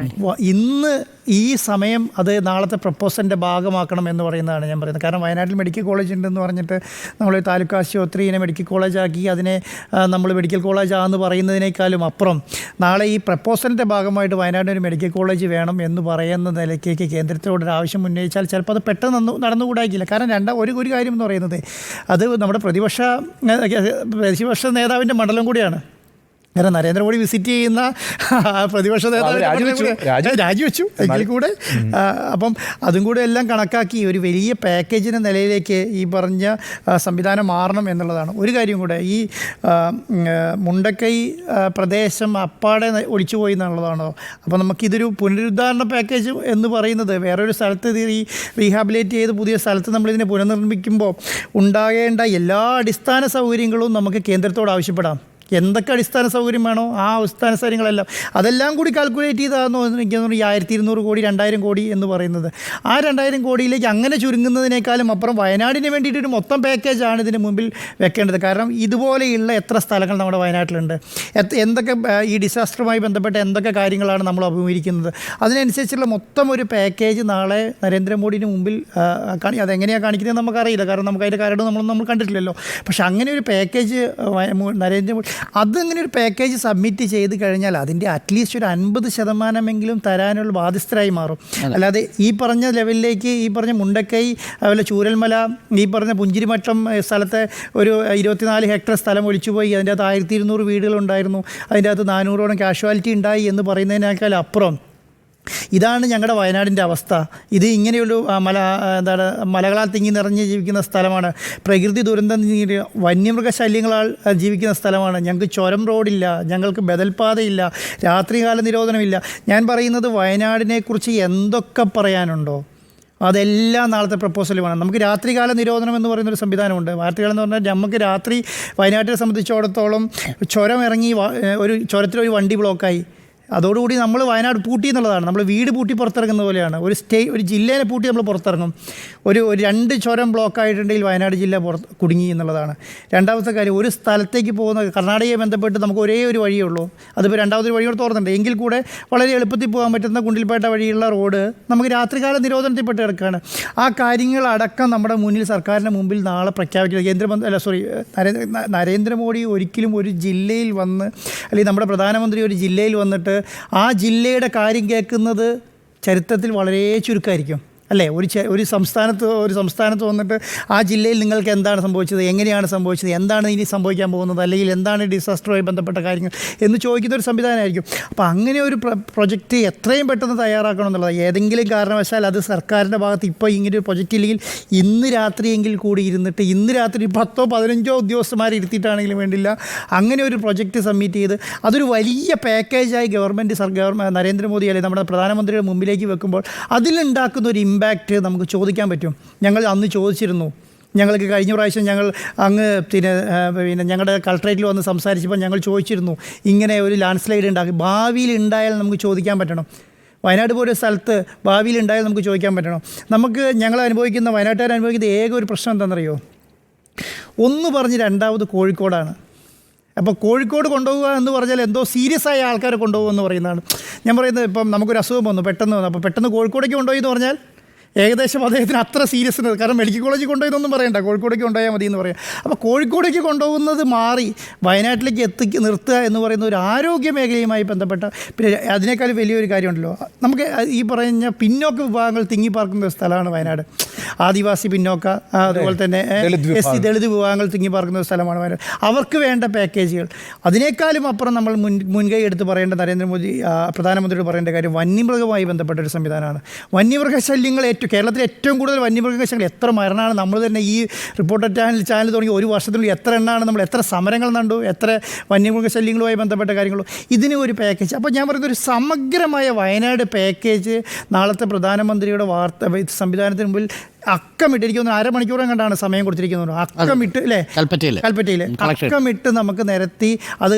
ഇന്ന് ഈ സമയം അത് നാളത്തെ പ്രപ്പോസലിൻ്റെ ഭാഗമാക്കണം എന്ന് പറയുന്നതാണ് ഞാൻ പറയുന്നത്. കാരണം വയനാട്ടിൽ മെഡിക്കൽ കോളേജ് ഉണ്ടെന്ന് പറഞ്ഞിട്ട് നമ്മൾ താലൂക്ക് ആശുപത്രിയെ മെഡിക്കൽ കോളേജാക്കി അതിനെ നമ്മൾ മെഡിക്കൽ കോളേജാണെന്ന് പറയുന്നതിനേക്കാളും അപ്പുറം നാളെ ഈ പ്രപ്പോസലിൻ്റെ ഭാഗമായിട്ട് വയനാട്ടിൽ ഒരു മെഡിക്കൽ കോളേജ് വേണം എന്ന് പറയുന്ന നിലയ്ക്കേക്ക് കേന്ദ്രത്തോടൊരു ആവശ്യം ഉന്നയിച്ചാൽ ചിലപ്പോൾ അത് പെട്ടെന്ന് നടന്നുകൂടാക്കില്ല. കാരണം ഒരു കാര്യം എന്ന് പറയുന്നത് അത് നമ്മുടെ പ്രതിപക്ഷ നേതാവിൻ്റെ മണ്ഡലം കൂടിയാണ്. കാരണം നരേന്ദ്രമോദി വിസിറ്റ് ചെയ്യുന്ന പ്രതിപക്ഷ നേതാവ് രാജിവെച്ചു എങ്കിൽ കൂടെ അപ്പം അതും കൂടെ എല്ലാം കണക്കാക്കി ഒരു വലിയ പാക്കേജിൻ്റെ നിലയിലേക്ക് ഈ പറഞ്ഞ സംവിധാനം മാറണം എന്നുള്ളതാണ്. ഒരു കാര്യം കൂടെ, ഈ മുണ്ടക്കൈ പ്രദേശം അപ്പാടെ ഒളിച്ചുപോയി എന്നുള്ളതാണോ. അപ്പോൾ നമുക്കിതൊരു പുനരുദ്ധാരണ പാക്കേജ് എന്ന് പറയുന്നത് വേറൊരു സ്ഥലത്ത് ഈ റീഹാബിലേറ്റ് ചെയ്ത് പുതിയ സ്ഥലത്ത് നമ്മളിതിനെ പുനർനിർമ്മിക്കുമ്പോൾ ഉണ്ടാകേണ്ട എല്ലാ അടിസ്ഥാന സൗകര്യങ്ങളും നമുക്ക് കേന്ദ്രത്തോട് ആവശ്യപ്പെടാം. എന്തൊക്കെ അടിസ്ഥാന സൗകര്യം വേണോ ആ അടിസ്ഥാന സൗകര്യങ്ങളെല്ലാം അതെല്ലാം കൂടി കാൽക്കുലേറ്റ് ചെയ്താണെന്നോ എനിക്ക് തോന്നുന്നു ഈ 1,200 കോടി 2,000 കോടി എന്ന് പറയുന്നത്. ആ 2,000 കോടിയിലേക്ക് അങ്ങനെ ചുരുങ്ങുന്നതിനേക്കാളും അപ്പുറം വയനാടിന് വേണ്ടിയിട്ടൊരു മൊത്തം പാക്കേജാണ് ഇതിന് മുമ്പിൽ വെക്കേണ്ടത്. കാരണം ഇതുപോലെയുള്ള എത്ര സ്ഥലങ്ങൾ നമ്മുടെ വയനാട്ടിലുണ്ട്, എന്തൊക്കെ ഈ ഡിസാസ്റ്ററുമായി ബന്ധപ്പെട്ട എന്തൊക്കെ കാര്യങ്ങളാണ് നമ്മൾ അഭിമുഖീകരിക്കുന്നത്, അതിനനുസരിച്ചുള്ള മൊത്തം ഒരു പാക്കേജ് നാളെ നരേന്ദ്രമോദിന് മുമ്പിൽ അതെങ്ങനെയാണ് കാണിക്കുന്നത് നമുക്കറിയില്ല. കാരണം നമുക്ക് അതിൻ്റെ കാരണം നമ്മൾ കണ്ടിട്ടില്ലല്ലോ. പക്ഷേ അങ്ങനെ ഒരു പാക്കേജ് നരേന്ദ്രമോദി അതങ്ങനെ ഒരു പാക്കേജ് സബ്മിറ്റ് ചെയ്ത് കഴിഞ്ഞാൽ അതിൻ്റെ അറ്റ്ലീസ്റ്റ് ഒരു 50% തരാനുള്ള ബാധ്യസ്ഥരായി മാറും. അല്ലാതെ ഈ പറഞ്ഞ ലെവലിലേക്ക് ഈ പറഞ്ഞ മുണ്ടക്കൈ അതുപോലെ ചൂരൽമല ഈ പറഞ്ഞ പുഞ്ചിരിമട്ടം സ്ഥലത്തെ ഒരു 24 ഹെക്ടർ സ്ഥലം ഒലിച്ചുപോയി, അതിൻ്റെ അകത്ത് 1,200 വീടുകളുണ്ടായിരുന്നു, അതിൻ്റെ അകത്ത് 400ഓളം കാഷ്വാലിറ്റി ഉണ്ടായി എന്ന് പറയുന്നതിനേക്കാൾ അപ്പുറം ഇതാണ് ഞങ്ങളുടെ വയനാടിൻ്റെ അവസ്ഥ. ഇത് ഇങ്ങനെയൊരു മലകളാൽ തിങ്ങി നിറഞ്ഞ് ജീവിക്കുന്ന സ്ഥലമാണ്. പ്രകൃതി ദുരന്തം വന്യമൃഗശല്യങ്ങളാൽ ജീവിക്കുന്ന സ്ഥലമാണ്. ഞങ്ങൾക്ക് ചുരം റോഡില്ല, ഞങ്ങൾക്ക് ബദൽപാതയില്ല, രാത്രികാല നിരോധനമില്ല. ഞാൻ പറയുന്നത് വയനാടിനെക്കുറിച്ച് എന്തൊക്കെ പറയാനുണ്ടോ അതെല്ലാം നാളത്തെ പ്രപ്പോസൽ വേണം. നമുക്ക് രാത്രികാല നിരോധനം എന്ന് പറയുന്നൊരു സംവിധാനമുണ്ട്. രാത്രികാലം എന്ന് പറഞ്ഞാൽ നമുക്ക് രാത്രി വയനാട്ടിനെ സംബന്ധിച്ചിടത്തോളം ചുരം ഇറങ്ങി ഒരു ചുരത്തിലൊരു വണ്ടി ബ്ലോക്കായി, അതോടുകൂടി നമ്മൾ വയനാട് പൂട്ടി എന്നുള്ളതാണ്. നമ്മൾ വീട് പൂട്ടി പുറത്തിറങ്ങുന്ന പോലെയാണ്. ഒരു ജില്ലേനെ പൂട്ടി നമ്മൾ പുറത്തിറങ്ങും. ഒരു 2 ചുരം ബ്ലോക്കായിട്ടുണ്ടെങ്കിൽ വയനാട് ജില്ല കുടുങ്ങി എന്നുള്ളതാണ്. രണ്ടാമത്തെ കാര്യം, ഒരു സ്ഥലത്തേക്ക് പോകുന്ന കർണാടകയെ ബന്ധപ്പെട്ട് നമുക്ക് ഒരേ ഒരു വഴിയേ ഉള്ളൂ. അതിപ്പോൾ രണ്ടാമതൊരു വഴിയോട് തുറന്നുണ്ട്. എങ്കിൽ കൂടെ വളരെ എളുപ്പത്തിൽ പോകാൻ പറ്റുന്ന ഗുണ്ടിൽപേട്ട വഴിയുള്ള റോഡ് നമുക്ക് രാത്രികാല നിരോധനത്തിൽപ്പെട്ട് കിടക്കുകയാണ്. ആ കാര്യങ്ങളടക്കം നമ്മുടെ മുന്നിൽ സർക്കാരിൻ്റെ മുമ്പിൽ നാളെ പ്രഖ്യാപിക്കുന്നത് നരേന്ദ്രമോദി ഒരിക്കലും ഒരു ജില്ലയിൽ വന്ന് അല്ലെങ്കിൽ നമ്മുടെ പ്രധാനമന്ത്രി ഒരു ജില്ലയിൽ വന്നിട്ട് ആ ജില്ലയുടെ കാര്യം കേൾക്കുന്നത് ചരിത്രത്തിൽ വളരെ ചുരുക്കമായിരിക്കും, അല്ലേ? ഒരു സംസ്ഥാനത്ത് വന്നിട്ട് ആ ജില്ലയിൽ നിങ്ങൾക്ക് എന്താണ് സംഭവിച്ചത്, എങ്ങനെയാണ് സംഭവിച്ചത്, എന്താണ് ഇനി സംഭവിക്കാൻ പോകുന്നത്, അല്ലെങ്കിൽ എന്താണ് ഡിസാസ്റ്ററുമായി ബന്ധപ്പെട്ട കാര്യങ്ങൾ എന്ന് ചോദിക്കുന്ന ഒരു സംവിധാനമായിരിക്കും. അപ്പോൾ അങ്ങനെ ഒരു പ്രൊജക്റ്റ് എത്രയും പെട്ടെന്ന് തയ്യാറാക്കണം എന്നുള്ളത്. ഏതെങ്കിലും കാരണവശാൽ അത് സർക്കാരിൻ്റെ ഭാഗത്ത് ഇപ്പോൾ ഇങ്ങനെ ഒരു പ്രൊജക്റ്റ് ഇല്ലെങ്കിൽ ഇന്ന് രാത്രിയെങ്കിൽ കൂടി ഇരുന്നിട്ട് ഇന്ന് രാത്രി 10ഓ 15ഓ ഉദ്യോഗസ്ഥന്മാരെ ഇരുത്തിയിട്ടാണെങ്കിലും വേണ്ടില്ല അങ്ങനെ ഒരു പ്രൊജക്റ്റ് സബ്മിറ്റ് ചെയ്ത് അതൊരു വലിയ പാക്കേജായി നരേന്ദ്രമോദി അല്ലെങ്കിൽ നമ്മുടെ പ്രധാനമന്ത്രിയുടെ മുമ്പിലേക്ക് വെക്കുമ്പോൾ അതിലുണ്ടാക്കുന്ന ഒരു ഇമ്പാക്റ്റ് നമുക്ക് ചോദിക്കാൻ പറ്റും. ഞങ്ങൾ അന്ന് ചോദിച്ചിരുന്നു. ഞങ്ങൾക്ക് കഴിഞ്ഞ പ്രാവശ്യം ഞങ്ങൾ അങ്ങ് പിന്നെ ഞങ്ങളുടെ കളക്ട്രേറ്റിൽ വന്ന് സംസാരിച്ചപ്പോൾ ഞങ്ങൾ ചോദിച്ചിരുന്നു, ഇങ്ങനെ ഒരു ലാൻഡ് സ്ലൈഡ് ഉണ്ടാക്കി ഭാവിയിൽ ഉണ്ടായാൽ നമുക്ക് ചോദിക്കാൻ പറ്റണം. വയനാട് പോലൊരു സ്ഥലത്ത് ഭാവിയിൽ ഉണ്ടായാൽ നമുക്ക് ചോദിക്കാൻ പറ്റണം. വയനാട്ടുകാർ അനുഭവിക്കുന്ന ഏക ഒരു പ്രശ്നം എന്താണെന്നറിയോ? ഒന്ന് പറഞ്ഞ് രണ്ടാമത് കോഴിക്കോടാണ്. അപ്പോൾ കോഴിക്കോട് കൊണ്ടുപോകുക എന്ന് പറഞ്ഞാൽ എന്തോ സീരിയസ് ആയ ആൾക്കാരെ കൊണ്ടുപോകുമെന്ന് പറയുന്നതാണ്. ഞാൻ പറയുന്നത് ഇപ്പം നമുക്കൊരു അസുഖം വന്നു പെട്ടെന്ന് വന്നു, അപ്പോൾ പെട്ടെന്ന് കോഴിക്കോടേക്ക് കൊണ്ടുപോയി എന്ന് പറഞ്ഞാൽ ഏകദേശം അദ്ദേഹത്തിന് അത്ര സീരിയസ്നെസ്, കാരണം മെഡിക്കൽ കോളേജിൽ കൊണ്ടുപോയതൊന്നും പറയണ്ട, കോഴിക്കോടേക്ക് കൊണ്ടുപോയാൽ മതി എന്ന് പറയാം. അപ്പോൾ കോഴിക്കോടേക്ക് കൊണ്ടുപോകുന്നത് മാറി വയനാട്ടിലേക്ക് നിർത്തുക എന്ന് പറയുന്ന ഒരു ആരോഗ്യ മേഖലയുമായി ബന്ധപ്പെട്ട, പിന്നെ അതിനേക്കാൾ വലിയൊരു കാര്യമുണ്ടല്ലോ, നമുക്ക് ഈ പറഞ്ഞ പിന്നോക്ക വിഭാഗങ്ങൾ തിങ്ങിപ്പാർക്കുന്ന ഒരു സ്ഥലമാണ് വയനാട്. ആദിവാസി പിന്നോക്ക, അതുപോലെ തന്നെ ദളിത് വിഭാഗങ്ങൾ തിങ്ങിപ്പാർക്കുന്ന ഒരു സ്ഥലമാണ് വയനാട്. അവർക്ക് വേണ്ട പാക്കേജുകൾ, അതിനേക്കാളും അപ്പുറം നമ്മൾ മുൻകൈ എടുത്ത് പറയേണ്ട പ്രധാനമന്ത്രിയോട് പറയേണ്ട കാര്യം വന്യമൃഗവുമായി ബന്ധപ്പെട്ട ഒരു സംവിധാനമാണ്. വന്യമൃഗശല്യങ്ങൾ കേരളത്തിൽ ഏറ്റവും കൂടുതൽ വന്യമൃഗശല്യം, എത്ര മരണമാണ് നമ്മൾ തന്നെ ഈ റിപ്പോർട്ടർ ചാനൽ തുടങ്ങി ഒരു വർഷത്തിനുള്ളിൽ എത്ര എണ്ണമാണ് നമ്മൾ, എത്ര സമരങ്ങൾ കണ്ടു, എത്ര വന്യമൃഗശല്യങ്ങളുമായി ബന്ധപ്പെട്ട കാര്യങ്ങളും. ഇതിന് ഒരു പാക്കേജ്. അപ്പോൾ ഞാൻ പറയുന്ന ഒരു സമഗ്രമായ വയനാട് പാക്കേജ് നാളത്തെ പ്രധാനമന്ത്രിയുടെ സംവിധാനത്തിന് മുമ്പിൽ അക്കമിട്ടിരിക്കുന്ന അരമണിക്കൂറും കണ്ടാണ് സമയം കൊടുത്തിരിക്കുന്നത്. അക്കമിട്ട് അല്ലേ, കൽപ്പറ്റയിൽ അക്കമിട്ട് നമുക്ക് നിരത്തി അത്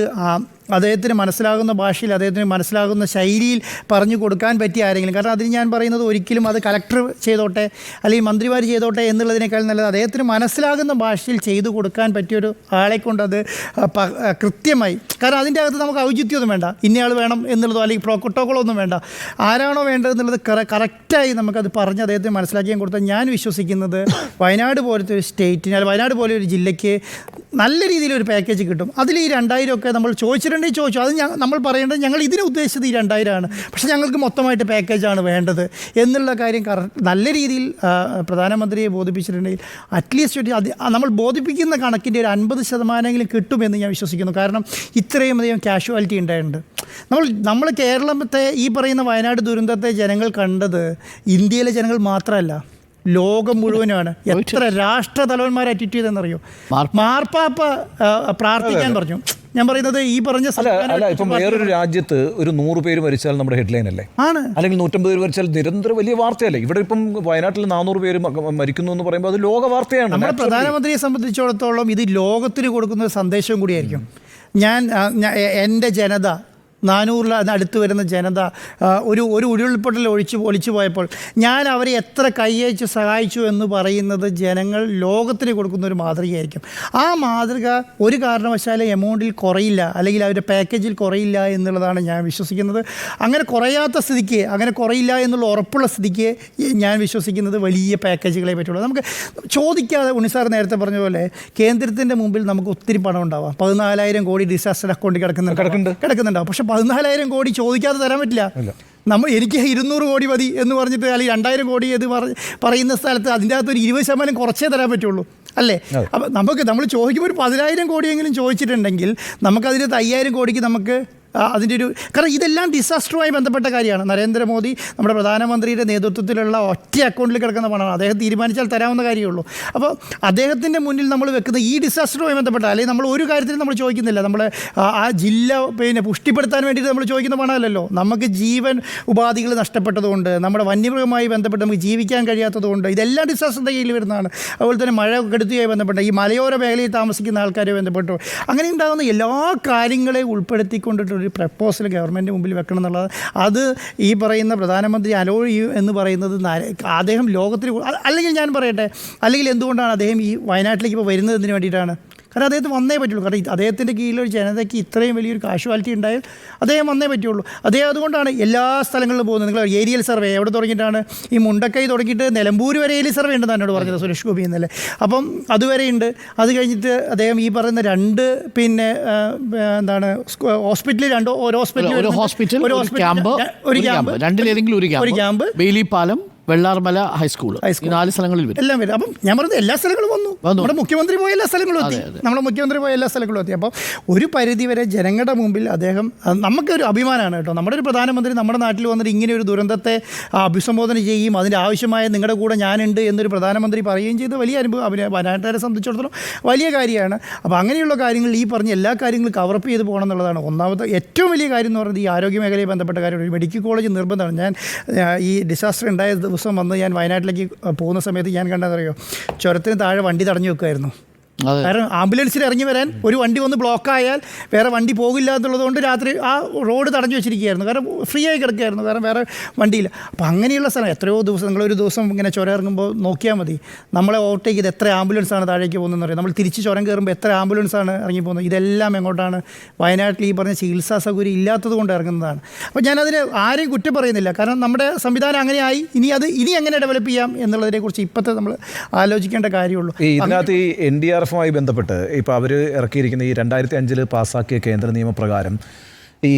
അദ്ദേഹത്തിന് മനസ്സിലാകുന്ന ഭാഷയിൽ അദ്ദേഹത്തിന് മനസ്സിലാകുന്ന ശൈലിയിൽ പറഞ്ഞു കൊടുക്കാൻ പറ്റിയ ആരെങ്കിലും. കാരണം അതിന് ഞാൻ പറയുന്നത് ഒരിക്കലും അത് കളക്ടർ ചെയ്തോട്ടെ അല്ലെങ്കിൽ മന്ത്രിമാർ ചെയ്തോട്ടെ എന്നുള്ളതിനേക്കാൾ നല്ലത് അദ്ദേഹത്തിന് മനസ്സിലാകുന്ന ഭാഷയിൽ ചെയ്തു കൊടുക്കാൻ പറ്റിയൊരു ആളെ കൊണ്ട് അത് കൃത്യമായി, കാരണം അതിൻ്റെ അകത്ത് നമുക്ക് ഔചിത്യമൊന്നും വേണ്ട, ഇന്നയാൾ വേണം എന്നുള്ളതോ അല്ലെങ്കിൽ പ്രോട്ടോക്കോളോ ഒന്നും വേണ്ട, ആരാണോ വേണ്ടതെന്നുള്ളത് കറക്റ്റായി നമുക്കത് പറഞ്ഞ് അദ്ദേഹത്തിന് മനസ്സിലാക്കിയാൽ കൊടുത്താൽ ഞാൻ വിശ്വസിക്കുന്നത് വയനാട് പോലത്തെ ഒരു സ്റ്റേറ്റിന് അല്ലെങ്കിൽ വയനാട് പോലെ ഒരു ജില്ലയ്ക്ക് നല്ല രീതിയിലൊരു പാക്കേജ് കിട്ടും. അതിൽ ഈ 2000 ഒക്കെ നമ്മൾ ചോദിച്ചു. അത് നമ്മൾ പറയേണ്ടത് ഞങ്ങൾ ഇതിന് ഉദ്ദേശിച്ചത് ഈ 2000 ആണ്, പക്ഷേ ഞങ്ങൾക്ക് മൊത്തമായിട്ട് പാക്കേജാണ് വേണ്ടത് എന്നുള്ള കാര്യം നല്ല രീതിയിൽ പ്രധാനമന്ത്രിയെ ബോധിപ്പിച്ചിട്ടുണ്ടെങ്കിൽ അറ്റ്ലീസ്റ്റ് നമ്മൾ ബോധിപ്പിക്കുന്ന കണക്കിൻ്റെ ഒരു 50% കിട്ടുമെന്ന് ഞാൻ വിശ്വസിക്കുന്നു. കാരണം ഇത്രയും അധികം കാഷ്വാലിറ്റി ഉണ്ടായിട്ടുണ്ട്. നമ്മൾ കേരളത്തെ ഈ പറയുന്ന വയനാട് ദുരന്തത്തെ ജനങ്ങൾ കണ്ടത് ഇന്ത്യയിലെ ജനങ്ങൾ മാത്രമല്ല, ലോകം മുഴുവനാണ്. എത്ര രാഷ്ട്രതലവന്മാരെ അറ്റിറ്റ് ചെയ്തെന്നറിയോ? മാർപ്പാപ്പ പ്രാർത്ഥിക്കാൻ പറഞ്ഞു. ഞാൻ പറയുന്നത് ഈ പറഞ്ഞ ഇപ്പം വേറൊരു രാജ്യത്ത് ഒരു 100 പേര് മരിച്ചാൽ നമ്മുടെ ഹെഡ്ലൈൻ അല്ലേ, ആണ്, അല്ലെങ്കിൽ 150 പേര് മരിച്ചാൽ നിരന്തരം വലിയ വാർത്തയല്ലേ. ഇവിടെ ഇപ്പം വയനാട്ടിൽ 400 പേര് മരിക്കുന്നു എന്ന് പറയുമ്പോൾ അത് ലോക വാർത്തയാണ്. നമ്മുടെ പ്രധാനമന്ത്രിയെ സംബന്ധിച്ചിടത്തോളം ഇത് ലോകത്തിന് കൊടുക്കുന്ന ഒരു സന്ദേശവും കൂടിയായിരിക്കും. എൻ്റെ ജനത 400 അടുത്ത് വരുന്ന ജനത ഒരു ഉരുൾപൊട്ടൽ ഒളിച്ചു പോയപ്പോൾ ഞാൻ അവരെ എത്ര കൈയച്ച് സഹായിച്ചു എന്ന് പറയുന്നത് ജനങ്ങൾ ലോകത്തിന് കൊടുക്കുന്ന ഒരു മാതൃകയായിരിക്കും. ആ മാതൃക ഒരു കാരണവശാലും എമൗണ്ടിൽ കുറയില്ല, അല്ലെങ്കിൽ അവരുടെ പാക്കേജിൽ കുറയില്ല എന്നുള്ളതാണ് ഞാൻ വിശ്വസിക്കുന്നത്. അങ്ങനെ കുറയാത്ത സ്ഥിതിക്ക്, അങ്ങനെ കുറയില്ല എന്നുള്ള ഉറപ്പുള്ള സ്ഥിതിക്ക് ഞാൻ വിശ്വസിക്കുന്നത് വലിയ പാക്കേജുകളെ പറ്റുള്ളൂ. നമുക്ക് ചോദിക്കാതെ, ഉണ്ണിസാർ നേരത്തെ പറഞ്ഞ പോലെ കേന്ദ്രത്തിൻ്റെ മുമ്പിൽ നമുക്ക് ഒത്തിരി പണം ഉണ്ടാവാം. 14,000 കോടി ഡിസാസ്റ്റർ അക്കൗണ്ടിൽ കിടക്കുന്നുണ്ടാവും. പക്ഷേ 14,000 കോടി ചോദിക്കാതെ തരാൻ പറ്റില്ല. എനിക്ക് 200 കോടി മതി എന്ന് പറഞ്ഞിട്ട് അല്ലെങ്കിൽ 2,000 കോടി എന്ന് പറയുന്ന സ്ഥലത്ത് അതിൻ്റെ അകത്ത് ഒരു 20% കുറച്ചേ തരാൻ പറ്റുള്ളൂ, അല്ലേ? അപ്പം നമ്മൾ ചോദിക്കുമ്പോൾ ഒരു 10,000 കോടിയെങ്കിലും ചോദിച്ചിട്ടുണ്ടെങ്കിൽ നമുക്കതിനകത്ത് 5,000 കോടിക്ക് നമുക്ക് അതിൻ്റെ ഒരു കാരണം ഇതെല്ലാം ഡിസാസ്റ്ററുമായി ബന്ധപ്പെട്ട കാര്യമാണ്. നരേന്ദ്രമോദി നമ്മുടെ പ്രധാനമന്ത്രിയുടെ നേതൃത്വത്തിലുള്ള ഒറ്റ അക്കൗണ്ടിൽ കിടക്കുന്ന പണമാണ്. അദ്ദേഹം തീരുമാനിച്ചാൽ തരാവുന്ന കാര്യമേ ഉള്ളൂ. അപ്പോൾ അദ്ദേഹത്തിൻ്റെ മുന്നിൽ നമ്മൾ വെക്കുന്ന ഈ ഡിസാസ്റ്ററുമായി ബന്ധപ്പെട്ട അല്ലെങ്കിൽ നമ്മൾ ഒരു കാര്യത്തിലും നമ്മൾ ചോദിക്കുന്നില്ല. നമ്മൾ ആ ജില്ല പുഷ്ടിപ്പെടുത്താൻ വേണ്ടിയിട്ട് നമ്മൾ ചോദിക്കുന്ന പണമല്ലല്ലോ. നമുക്ക് ജീവൻ ഉപാധികൾ നഷ്ടപ്പെട്ടതുകൊണ്ട്, നമ്മുടെ വന്യമൃഗവുമായി ബന്ധപ്പെട്ട് നമുക്ക് ജീവിക്കാൻ കഴിയാത്തതുകൊണ്ട്, ഇതെല്ലാം ഡിസാസ്റ്ററിൻ്റെ കീഴിൽ വരുന്നതാണ്. അതുപോലെ തന്നെ മഴ കെടുത്തുകയായി ബന്ധപ്പെട്ട ഈ മലയോര മേഖലയിൽ താമസിക്കുന്ന ആൾക്കാരെ ബന്ധപ്പെട്ടു അങ്ങനെ ഉണ്ടാകുന്ന എല്ലാ കാര്യങ്ങളെയും ഉൾപ്പെടുത്തിക്കൊണ്ടിട്ടൊരു പ്രപ്പോസൽ ഗവൺമെൻറ് മുമ്പിൽ വെക്കണം എന്നുള്ളത്, അത് ഈ പറയുന്ന പ്രധാനമന്ത്രി അലോ എന്ന് പറയുന്നത് അദ്ദേഹം ലോകത്തിന് അല്ലെങ്കിൽ ഞാൻ പറയട്ടെ, അല്ലെങ്കിൽ എന്തുകൊണ്ടാണ് അദ്ദേഹം ഈ വയനാട്ടിലേക്ക് ഇപ്പോൾ വരുന്നതിന് വേണ്ടിയിട്ടാണ്? കാരണം അദ്ദേഹത്തിന് വന്നേ പറ്റുള്ളൂ. കാരണം അദ്ദേഹത്തിൻ്റെ കീഴിലൊരു ജനതയ്ക്ക് ഇത്രയും വലിയൊരു കാഷ്വാലിറ്റി ഉണ്ടായാൽ അദ്ദേഹം വന്നേ പറ്റുള്ളൂ. അദ്ദേഹം അതുകൊണ്ടാണ് എല്ലാ സ്ഥലങ്ങളിലും പോകുന്നത്. നിങ്ങൾ ഏരിയൽ സർവേ എവിടെ തുടങ്ങിയിട്ടാണ്? ഈ മുണ്ടക്കൈ തുടങ്ങിയിട്ട് നിലമ്പൂർ വരെ ഏരിയൽ സർവേ ഉണ്ടെന്ന് എന്നോട് പറഞ്ഞത് സുരേഷ് ഗോപി എന്നല്ലേ. അപ്പം അതുവരെ ഉണ്ട്. അത് കഴിഞ്ഞിട്ട് അദ്ദേഹം ഈ പറയുന്ന രണ്ട് എന്താണ് ഹോസ്പിറ്റലിൽ ഒരു ക്യാമ്പ് ബെയിലിപ്പാലം, വെള്ളാർമല ഹൈസ്കൂൾ, 4 സ്ഥലങ്ങളിൽ എല്ലാം വരും. അപ്പം ഞാൻ പറഞ്ഞത് എല്ലാ സ്ഥലങ്ങളും വന്നു. നമ്മുടെ മുഖ്യമന്ത്രി പോയ എല്ലാ സ്ഥലങ്ങളും എത്തി. അപ്പം ഒരു പരിധിവരെ ജനങ്ങളുടെ മുമ്പിൽ അദ്ദേഹം, നമുക്കൊരു അഭിമാനമാണ് കേട്ടോ. നമ്മുടെ ഒരു പ്രധാനമന്ത്രി നമ്മുടെ നാട്ടിൽ വന്നിട്ട് ഇങ്ങനെ ഒരു ദുരന്തത്തെ അഭിസംബോധന ചെയ്യുകയും അതിൻ്റെ ആവശ്യമായ നിങ്ങളുടെ കൂടെ ഞാനുണ്ട് എന്നൊരു പ്രധാനമന്ത്രി പറയുകയും ചെയ്ത് വലിയ അനുഭവം വയനാട്ടുകാരെ സംബന്ധിച്ചിടത്തോളം വലിയ കാര്യമാണ്. അപ്പോൾ അങ്ങനെയുള്ള കാര്യങ്ങൾ ഈ പറഞ്ഞ എല്ലാ കാര്യങ്ങളും കവറപ്പ് ചെയ്ത് പോകണം എന്നുള്ളതാണ് ഒന്നാമത്തെ ഏറ്റവും വലിയ കാര്യം എന്ന് പറയുന്നത്. ഈ ആരോഗ്യ മേഖലയെ ബന്ധപ്പെട്ട കാര്യം, ഒരു മെഡിക്കൽ കോളേജ് നിർബന്ധമാണ്. ഞാൻ ഈ ഡിസാസ്റ്റർ ഉണ്ടായ ദിവസം വന്ന് ഞാൻ വയനാട്ടിലേക്ക് പോകുന്ന സമയത്ത് ഞാൻ കണ്ടതറിയോ, ചുരത്തിന് താഴെ വണ്ടി തടഞ്ഞു വെക്കുമായിരുന്നു. കാരണം ആംബുലൻസിൽ ഇറങ്ങി വരാൻ ഒരു വണ്ടി ഒന്ന് ബ്ലോക്കായാൽ വേറെ വണ്ടി പോകില്ല എന്നുള്ളതുകൊണ്ട് രാത്രി ആ റോഡ് തടഞ്ഞു വെച്ചിരിക്കുകയായിരുന്നു. കാരണം ഫ്രീ ആയി കിടക്കുകയായിരുന്നു, കാരണം വേറെ വണ്ടിയില്ല. അപ്പോൾ അങ്ങനെയുള്ള സ്ഥലം എത്രയോ ദിവസം, നിങ്ങളൊരു ദിവസം ഇങ്ങനെ ചുരം ഇറങ്ങുമ്പോൾ നോക്കിയാൽ മതി, നമ്മളെ ഓവർടേക്ക് ചെയ്ത് എത്ര ആംബുലൻസാണ് താഴേക്ക് പോകുന്നതെന്ന് പറയും. നമ്മൾ തിരിച്ച് ചുരം കയറുമ്പോൾ എത്ര ആംബുലൻസാണ് ഇറങ്ങി പോകുന്നത്. ഇതെല്ലാം എങ്ങോട്ടാണ്? വയനാട്ടിൽ ഈ പറഞ്ഞ ചികിത്സാ സൗകര്യം ഇല്ലാത്തത് കൊണ്ട് ഇറങ്ങുന്നതാണ്. അപ്പോൾ ഞാനതിന് ആരെയും കുറ്റം പറയുന്നില്ല. കാരണം നമ്മുടെ സംവിധാനം അങ്ങനെയായി. ഇനി എങ്ങനെ ഡെവലപ്പ് ചെയ്യാം എന്നുള്ളതിനെക്കുറിച്ച് ഇപ്പോഴത്തെ നമ്മൾ ആലോചിക്കേണ്ട കാര്യമുള്ളൂ. ഇതിനകത്ത് ഈ NDRF ബന്ധപ്പെട്ട് ഇപ്പോൾ അവർ ഇറക്കിയിരിക്കുന്ന ഈ 2005 പാസ്സാക്കിയ കേന്ദ്ര നിയമപ്രകാരം ഈ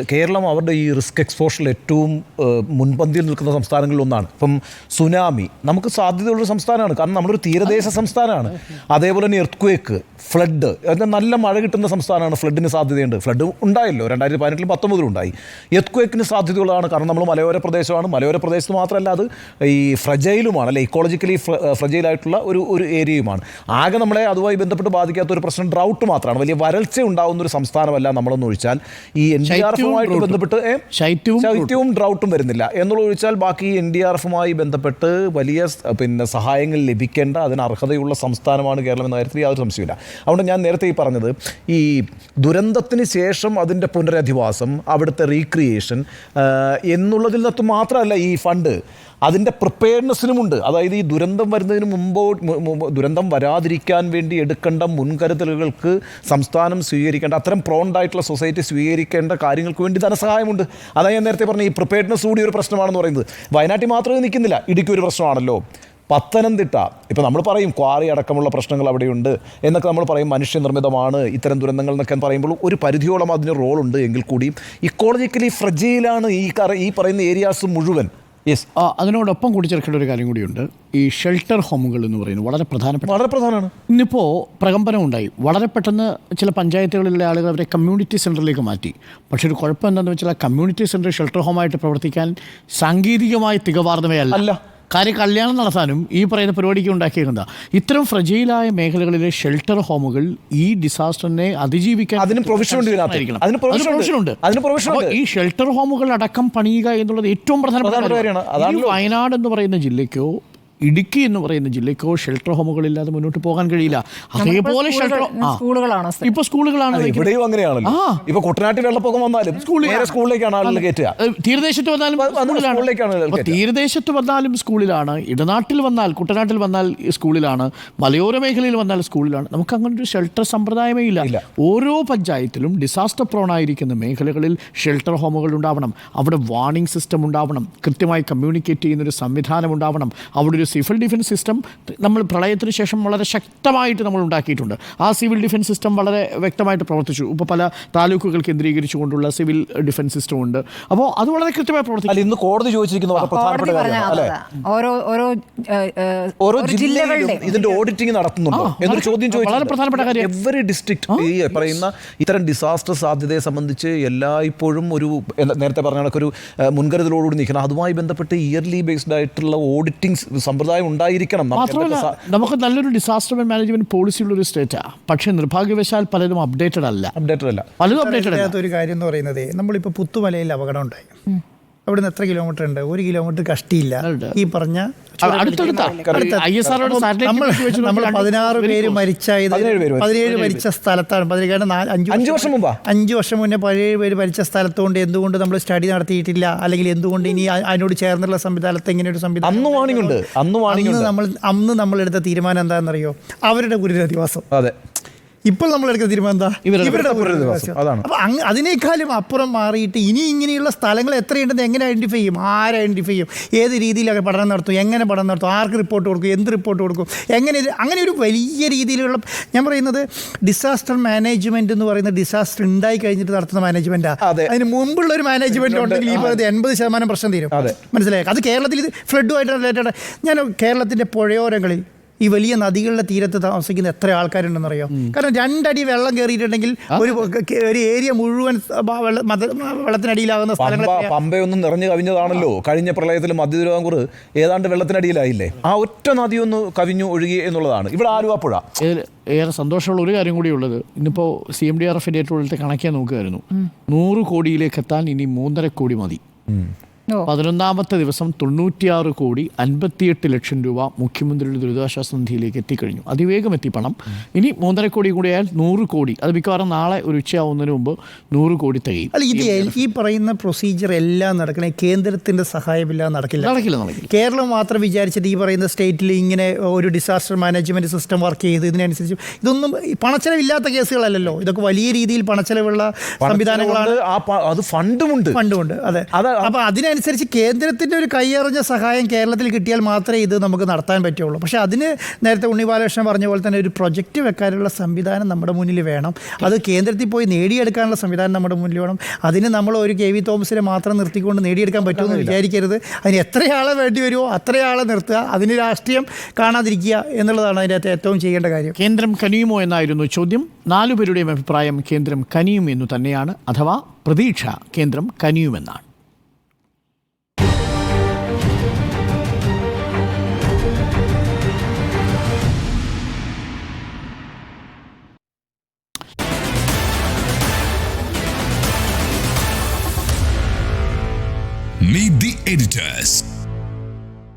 കേരളം അവരുടെ ഈ റിസ്ക് എക്സ്പോഷറിൽ ഏറ്റവും മുൻപന്തിയിൽ നിൽക്കുന്ന സംസ്ഥാനങ്ങളിൽ ഒന്നാണ്. ഇപ്പം സുനാമി നമുക്ക് സാധ്യതയുള്ളൊരു സംസ്ഥാനമാണ്, കാരണം നമ്മളൊരു തീരദേശ സംസ്ഥാനമാണ്. അതേപോലെ തന്നെ എർത്ത്ക്വേക്ക്, ഫ്ലഡ്, അതിന് നല്ല മഴ കിട്ടുന്ന സംസ്ഥാനമാണ്. ഫ്ലഡിന് സാധ്യതയുണ്ട്. ഫ്ലഡ് ഉണ്ടായല്ലോ 2018 19 ഉണ്ടായി. എർത്ത്ക്വേക്കിന് സാധ്യതയുള്ളതാണ്, കാരണം നമ്മൾ മലയോര പ്രദേശമാണ്. മലയോര പ്രദേശത്ത് മാത്രമല്ല, അത് ഈ ഫ്രജൈലുമാണ്, അല്ലെ, ഇക്കോളജിക്കലി ഫ്രജൈലായിട്ടുള്ള ഒരു ഏരിയയുമാണ്. ആകെ നമ്മളെ അതുമായി ബന്ധപ്പെട്ട് ബാധിക്കാത്ത ഒരു പ്രശ്നം ഡ്രൗട്ട് മാത്രമാണ്. വലിയ വരൾച്ച ഉണ്ടാകുന്ന ഒരു സംസ്ഥാനമല്ല നമ്മളൊന്ന് ഒഴിച്ചാൽ. ഈ NDRFുമായിട്ട് ബന്ധപ്പെട്ട് ശൈത്യവും ഡ്രൗട്ടും വരുന്നില്ല എന്നുള്ള ഒഴിച്ചാൽ ബാക്കി NDRFുമായി ബന്ധപ്പെട്ട് വലിയ സഹായങ്ങൾ ലഭിക്കേണ്ട, അതിന് അർഹതയുള്ള സംസ്ഥാനമാണ് കേരളം എന്ന കാര്യത്തിൽ യാതൊരു സംശയമില്ല. അതുകൊണ്ട് ഞാൻ നേരത്തെ ഈ പറഞ്ഞത്, ഈ ദുരന്തത്തിന് ശേഷം അതിൻ്റെ പുനരധിവാസം, അവിടുത്തെ റീക്രിയേഷൻ എന്നുള്ളതിൽ നിന്ന് മാത്രമല്ല ഈ ഫണ്ട്, അതിൻ്റെ പ്രിപ്പയർനെസ്സിനുമുണ്ട്. അതായത് ഈ ദുരന്തം വരുന്നതിന് ദുരന്തം വരാതിരിക്കാൻ വേണ്ടി എടുക്കേണ്ട മുൻകരുതലുകൾക്ക് സംസ്ഥാനം സ്വീകരിക്കേണ്ട, അത്തരം പ്രോണ്ടായിട്ടുള്ള സൊസൈറ്റി സ്വീകരിക്കേണ്ട കാര്യങ്ങൾക്ക് വേണ്ടി ധനസഹായമുണ്ട്. അതായത് ഞാൻ നേരത്തെ പറഞ്ഞ ഈ പ്രിപ്പയർനെസ് കൂടി ഒരു പ്രശ്നമാണെന്ന് പറയുന്നത്. വയനാട്ടിൽ മാത്രമേ നിൽക്കുന്നില്ല, ഇടുക്കി ഒരു പ്രശ്നമാണല്ലോ. പത്തനംതിട്ട, ഇപ്പോൾ നമ്മൾ പറയും ക്വാറി അടക്കമുള്ള പ്രശ്നങ്ങൾ അവിടെയുണ്ട് എന്നൊക്കെ നമ്മൾ പറയും, മനുഷ്യനിർമ്മിതമാണ് ഇത്തരം ദുരന്തങ്ങൾ എന്നൊക്കെ പറയുമ്പോൾ ഒരു പരിധിയോളം അതിന് റോളുണ്ട്. എങ്കിൽ കൂടിയും ഇക്കോളജിക്കലി ഫ്രജൈലാണ് ഈ പറയുന്ന ഏരിയാസ് മുഴുവൻ. യെസ്, അതിനോടൊപ്പം കൂടിച്ചേർക്കേണ്ട ഒരു കാര്യം കൂടിയുണ്ട്. ഈ ഷെൽട്ടർ ഹോമുകൾ എന്ന് പറയുന്നത് വളരെ പ്രധാനമാണ്. ഇന്നിപ്പോൾ പ്രകമ്പനം ഉണ്ടായി. വളരെ പെട്ടെന്ന് ചില പഞ്ചായത്തുകളിലെ ആളുകൾ അവരെ കമ്മ്യൂണിറ്റി സെൻ്ററിലേക്ക് മാറ്റി. പക്ഷേ ഒരു കുഴപ്പം എന്താണെന്ന് വെച്ചാൽ, ആ കമ്മ്യൂണിറ്റി സെൻ്റർ ഷെൽട്ടർ ഹോമായിട്ട് പ്രവർത്തിക്കാൻ സാങ്കേതികമായി തികവാർന്നവയല്ല. കല്യാണം നടത്താനും ഈ പറയുന്ന പരിപാടിക്ക് ഉണ്ടാക്കിയിരുന്ന ഇത്തരം ഫ്രജൈലായ മേഖലകളിലെ ഷെൽട്ടർ ഹോമുകൾ ഈ ഡിസാസ്റ്ററിനെ അതിജീവിക്കാൻ ഈ ഷെൽട്ടർ ഹോമുകൾ അടക്കം പണിയുക എന്നുള്ളത് ഏറ്റവും പ്രധാനപ്പെട്ട കാര്യമാണ്. വയനാട് എന്ന് പറയുന്ന ജില്ലയ്ക്കോ ഇടുക്കി എന്ന് പറയുന്ന ജില്ലയ്ക്കോ ഷെൽട്ടർ ഹോമുകളില്ലാതെ മുന്നോട്ട് പോകാൻ കഴിയില്ല. അതേപോലെ ഇപ്പൊ സ്കൂളുകളാണ്. ഇവിടെയും അങ്ങനെയാണല്ലോ. ഇപ്പൊ കുട്ടനാട്ടിൽ വെള്ളപ്പൊക്കം വന്നാലും സ്കൂളിലേക്കാണ് ആളുകൾ കയറ്റുക. തീരദേശത്ത് വന്നാലും സ്കൂളിലാണ്. ഇടനാട്ടിൽ വന്നാൽ, കുട്ടനാട്ടിൽ വന്നാൽ സ്കൂളിലാണ്. മലയോര മേഖലയിൽ വന്നാൽ സ്കൂളിലാണ്. നമുക്ക് അങ്ങനെ ഒരു ഷെൽട്ടർ സമ്പ്രദായമേ ഇല്ല. ഓരോ പഞ്ചായത്തിലും ഡിസാസ്റ്റർ പ്രോൺ ആയിരിക്കുന്ന മേഖലകളിൽ ഷെൽട്ടർ ഹോമുകൾ ഉണ്ടാവണം. അവിടെ വാർണിംഗ് സിസ്റ്റം ഉണ്ടാവണം. കൃത്യമായി കമ്മ്യൂണിക്കേറ്റ് ചെയ്യുന്നൊരു സംവിധാനം ഉണ്ടാവണം. അവിടെ ഒരു സിവിൽ ഡിഫൻസ് സിസ്റ്റം നമ്മൾ പ്രളയത്തിന് ശേഷം വളരെ ശക്തമായിട്ട് നമ്മൾ ഉണ്ടാക്കിയിട്ടുണ്ട്. ആ സിവിൽ ഡിഫൻസ് സിസ്റ്റം വളരെ വ്യക്തമായിട്ട് പ്രവർത്തിച്ചു. ഇപ്പോൾ പല താലൂക്കുകൾ കേന്ദ്രീകരിച്ചുകൊണ്ടുള്ള സിവിൽ ഡിഫൻസ് സിസ്റ്റം ഉണ്ട്. അപ്പോൾ അത് വളരെ കൃത്യമായി പ്രവർത്തിച്ചു. ഇന്ന് കോടതി ചോദിച്ചിരിക്കുന്ന വളരെ പ്രധാനപ്പെട്ട കാര്യമാണ് അല്ലേ, ഓരോ ജില്ലകളിലും ഇതിന്റെ ഓഡിറ്റിംഗ് നടത്തുന്നുണ്ടോ എന്നൊരു ചോദ്യം വളരെ പ്രധാനപ്പെട്ട കാര്യം. എവറി ഡിസ്ട്രിക്ട് ഈ പറയുന്ന ഇത്തരം ഡിസാസ്റ്റർ സാധ്യതയെ സംബന്ധിച്ച് എല്ലായ്പ്പോഴും ഒരു നേരത്തെ പറഞ്ഞ കണക്കൊരു മുൻകരുതലോടുകൂടി നിൽക്കണം. അതുമായി ബന്ധപ്പെട്ട് ഇയർലി ബേസ്ഡ് ആയിട്ടുള്ള ഓഡിറ്റിംഗ് സമ്പ്രദായം ഉണ്ടായിരിക്കണം. മാത്രമല്ല നമുക്ക് നല്ലൊരു ഡിസാസ്റ്റർ മാനേജ്മെന്റ് പോളിസി ഉള്ള ഒരു സ്റ്റേറ്റാണ്. പക്ഷേ നിർഭാഗ്യവശാൽ പലരും അപ്ഡേറ്റഡ് അല്ല. പലതും അപ്ഡേറ്റഡ് അല്ല. ഒരു കാര്യം എന്ന് പറയുന്നത്, നമ്മളിപ്പോൾ പുത്തുമലയിൽ അപകടം ഉണ്ടായി, അവിടുന്ന് എത്ര കിലോമീറ്റർ ഉണ്ട്? 1 കിലോമീറ്റർ കഷ്ടിയില്ല. ഈ പറഞ്ഞ നമ്മൾ 16 പേര് മരിച്ചായത് 17 മരിച്ച സ്ഥലത്താണ്. 5 വർഷം മുന്നേ 17 പേര് മരിച്ച സ്ഥലത്തുകൊണ്ട് എന്തുകൊണ്ട് നമ്മൾ സ്റ്റഡി നടത്തിയിട്ടില്ല? അല്ലെങ്കിൽ എന്തുകൊണ്ട് ഇനി അതിനോട് ചേർന്നുള്ള സംവിധാനത്തെ ഇങ്ങനെ ഒരു സംവിധാനം? അന്ന് നമ്മൾ എടുത്ത തീരുമാനം എന്താണെന്നറിയോ? അവരുടെ പുനരധിവാസം. ഇപ്പോൾ നമ്മൾ എടുക്കുന്ന തീരുമാനം എന്താ? ഇവരുടെ പുനരധിവാസം. അപ്പോൾ അതിനേക്കാളും അപ്പുറം മാറിയിട്ട് ഇനി ഇങ്ങനെയുള്ള സ്ഥലങ്ങൾ എത്രയുണ്ടെന്ന് എങ്ങനെ ഐഡൻറ്റിഫൈ ചെയ്യും? ആര് ഐഡൻറ്റിഫൈ ചെയ്യും? ഏത് രീതിയിലൊക്കെ പഠനം നടത്തും? എങ്ങനെ പഠനം നടത്തും? ആർക്ക് റിപ്പോർട്ട് കൊടുക്കും? എന്ത് റിപ്പോർട്ട് കൊടുക്കും? അങ്ങനെ ഒരു വലിയ രീതിയിലുള്ള, ഞാൻ പറയുന്നത് ഡിസാസ്റ്റർ മാനേജ്മെൻറ്റ് എന്ന് പറയുന്നത് ഡിസാസ്റ്റർ ഉണ്ടായി കഴിഞ്ഞിട്ട് നടത്തുന്ന മാനേജ്മെൻറ്റാണ്. അതിന് മുമ്പുള്ള ഒരു മാനേജ്മെൻറ്റ് ഉണ്ടെങ്കിൽ ഈ പറയുന്നത് 80% പ്രശ്നം തീരും. മനസ്സിലായി? അത് കേരളത്തിൽ ഇത് ഫ്ലഡുമായിട്ട് റിലേറ്റഡ്. ഞാൻ കേരളത്തിൻ്റെ പുഴയോരങ്ങളിൽ ഈ വലിയ നദികളുടെ തീരത്ത് താമസിക്കുന്ന എത്ര ആൾക്കാരുണ്ടെന്നറിയോ? കാരണം 2 അടി വെള്ളം കയറിയിട്ടുണ്ടെങ്കിൽ ഒരു ഏരിയ മുഴുവൻ വെള്ളത്തിനടിയിലാകുന്ന സ്ഥലങ്ങൾ. പമ്പയൊന്നും നിറഞ്ഞു കവിഞ്ഞതാണല്ലോ കഴിഞ്ഞ പ്രളയത്തിൽ. മധ്യ തിരുവിതാംകൂർ ഏതാണ്ട് വെള്ളത്തിനടിയിലായില്ലേ? ആ ഒറ്റ നദിയൊന്ന് കവിഞ്ഞു ഒഴുകി എന്നുള്ളതാണ്. ഇവിടെ ആലുവാപ്പുഴ. ഏറെ സന്തോഷമുള്ള ഒരു കാര്യം കൂടി ഉള്ളത്, ഇന്നിപ്പോൾ CMDRF ഏറ്റവും കണക്കിയാൽ നോക്കുകയായിരുന്നു. 100 കോടിയിലേക്ക് എത്താൻ ഇനി 3.5 കോടി മതി. 11ാമത്തെ ദിവസം 96 കോടി 58 ലക്ഷം രൂപ മുഖ്യമന്ത്രിയുടെ ദുരിതാശ്വാസ നിധിയിലേക്ക് എത്തിക്കഴിഞ്ഞു. അതിവേഗം എത്തി പണം. ഇനി 3.5 കോടി കൂടി ആയാൽ 100 കോടി. അത് മിക്കവാറും നാളെ ഒരു ഉച്ചയാവുന്നതിന് മുമ്പ് 100 കോടി തികയും. അല്ല, ഇത് ഈ പറയുന്ന പ്രൊസീജിയർ എല്ലാം നടക്കണേ കേന്ദ്രത്തിൻ്റെ സഹായമില്ലാതെ നടക്കില്ല. കേരളം മാത്രം വിചാരിച്ചിട്ട് ഈ പറയുന്ന സ്റ്റേറ്റിൽ ഇങ്ങനെ ഒരു ഡിസാസ്റ്റർ മാനേജ്മെൻറ്റ് സിസ്റ്റം വർക്ക് ചെയ്ത് ഇതിനനുസരിച്ച് ഇതൊന്നും പണച്ചെലവില്ലാത്ത കേസുകളല്ലല്ലോ. ഇതൊക്കെ വലിയ രീതിയിൽ പണച്ചെലവുള്ള സംവിധാനങ്ങളാണ്. അത് ഫണ്ടുമുണ്ട്. അതെ. അപ്പോൾ അതിനനുസരിച്ച് കേന്ദ്രത്തിൻ്റെ ഒരു കൈയറിഞ്ഞ സഹായം കേരളത്തിൽ കിട്ടിയാൽ മാത്രമേ ഇത് നമുക്ക് നടത്താൻ പറ്റുള്ളൂ. പക്ഷേ അതിന് നേരത്തെ ഉണ്ണി ബാലകൃഷ്ണൻ പറഞ്ഞ പോലെ തന്നെ ഒരു പ്രൊജക്റ്റ് വെക്കാനുള്ള സംവിധാനം നമ്മുടെ മുന്നിൽ വേണം. അത് കേന്ദ്രത്തിൽ പോയി നേടിയെടുക്കാനുള്ള സംവിധാനം നമ്മുടെ മുന്നിൽ വേണം. അതിന് നമ്മൾ ഒരു KV തോമസിനെ മാത്രം നിർത്തിക്കൊണ്ട് നേടിയെടുക്കാൻ പറ്റുമെന്ന് വിചാരിക്കരുത്. അതിന് എത്രയാളെ വേണ്ടി വരുമോ അത്രയാളെ നിർത്തുക. അതിന് രാഷ്ട്രീയം കാണാതിരിക്കുക എന്നുള്ളതാണ് അതിൻ്റെ അകത്ത് ഏറ്റവും ചെയ്യേണ്ട കാര്യം. കേന്ദ്രം കനിയുമോ എന്നായിരുന്നു ചോദ്യം. 4 പേരുടെയും അഭിപ്രായം കേന്ദ്രം കനിയും എന്നു തന്നെയാണ്. അഥവാ പ്രതീക്ഷ കേന്ദ്രം കനിയുമെന്നാണ്. Meet the editors.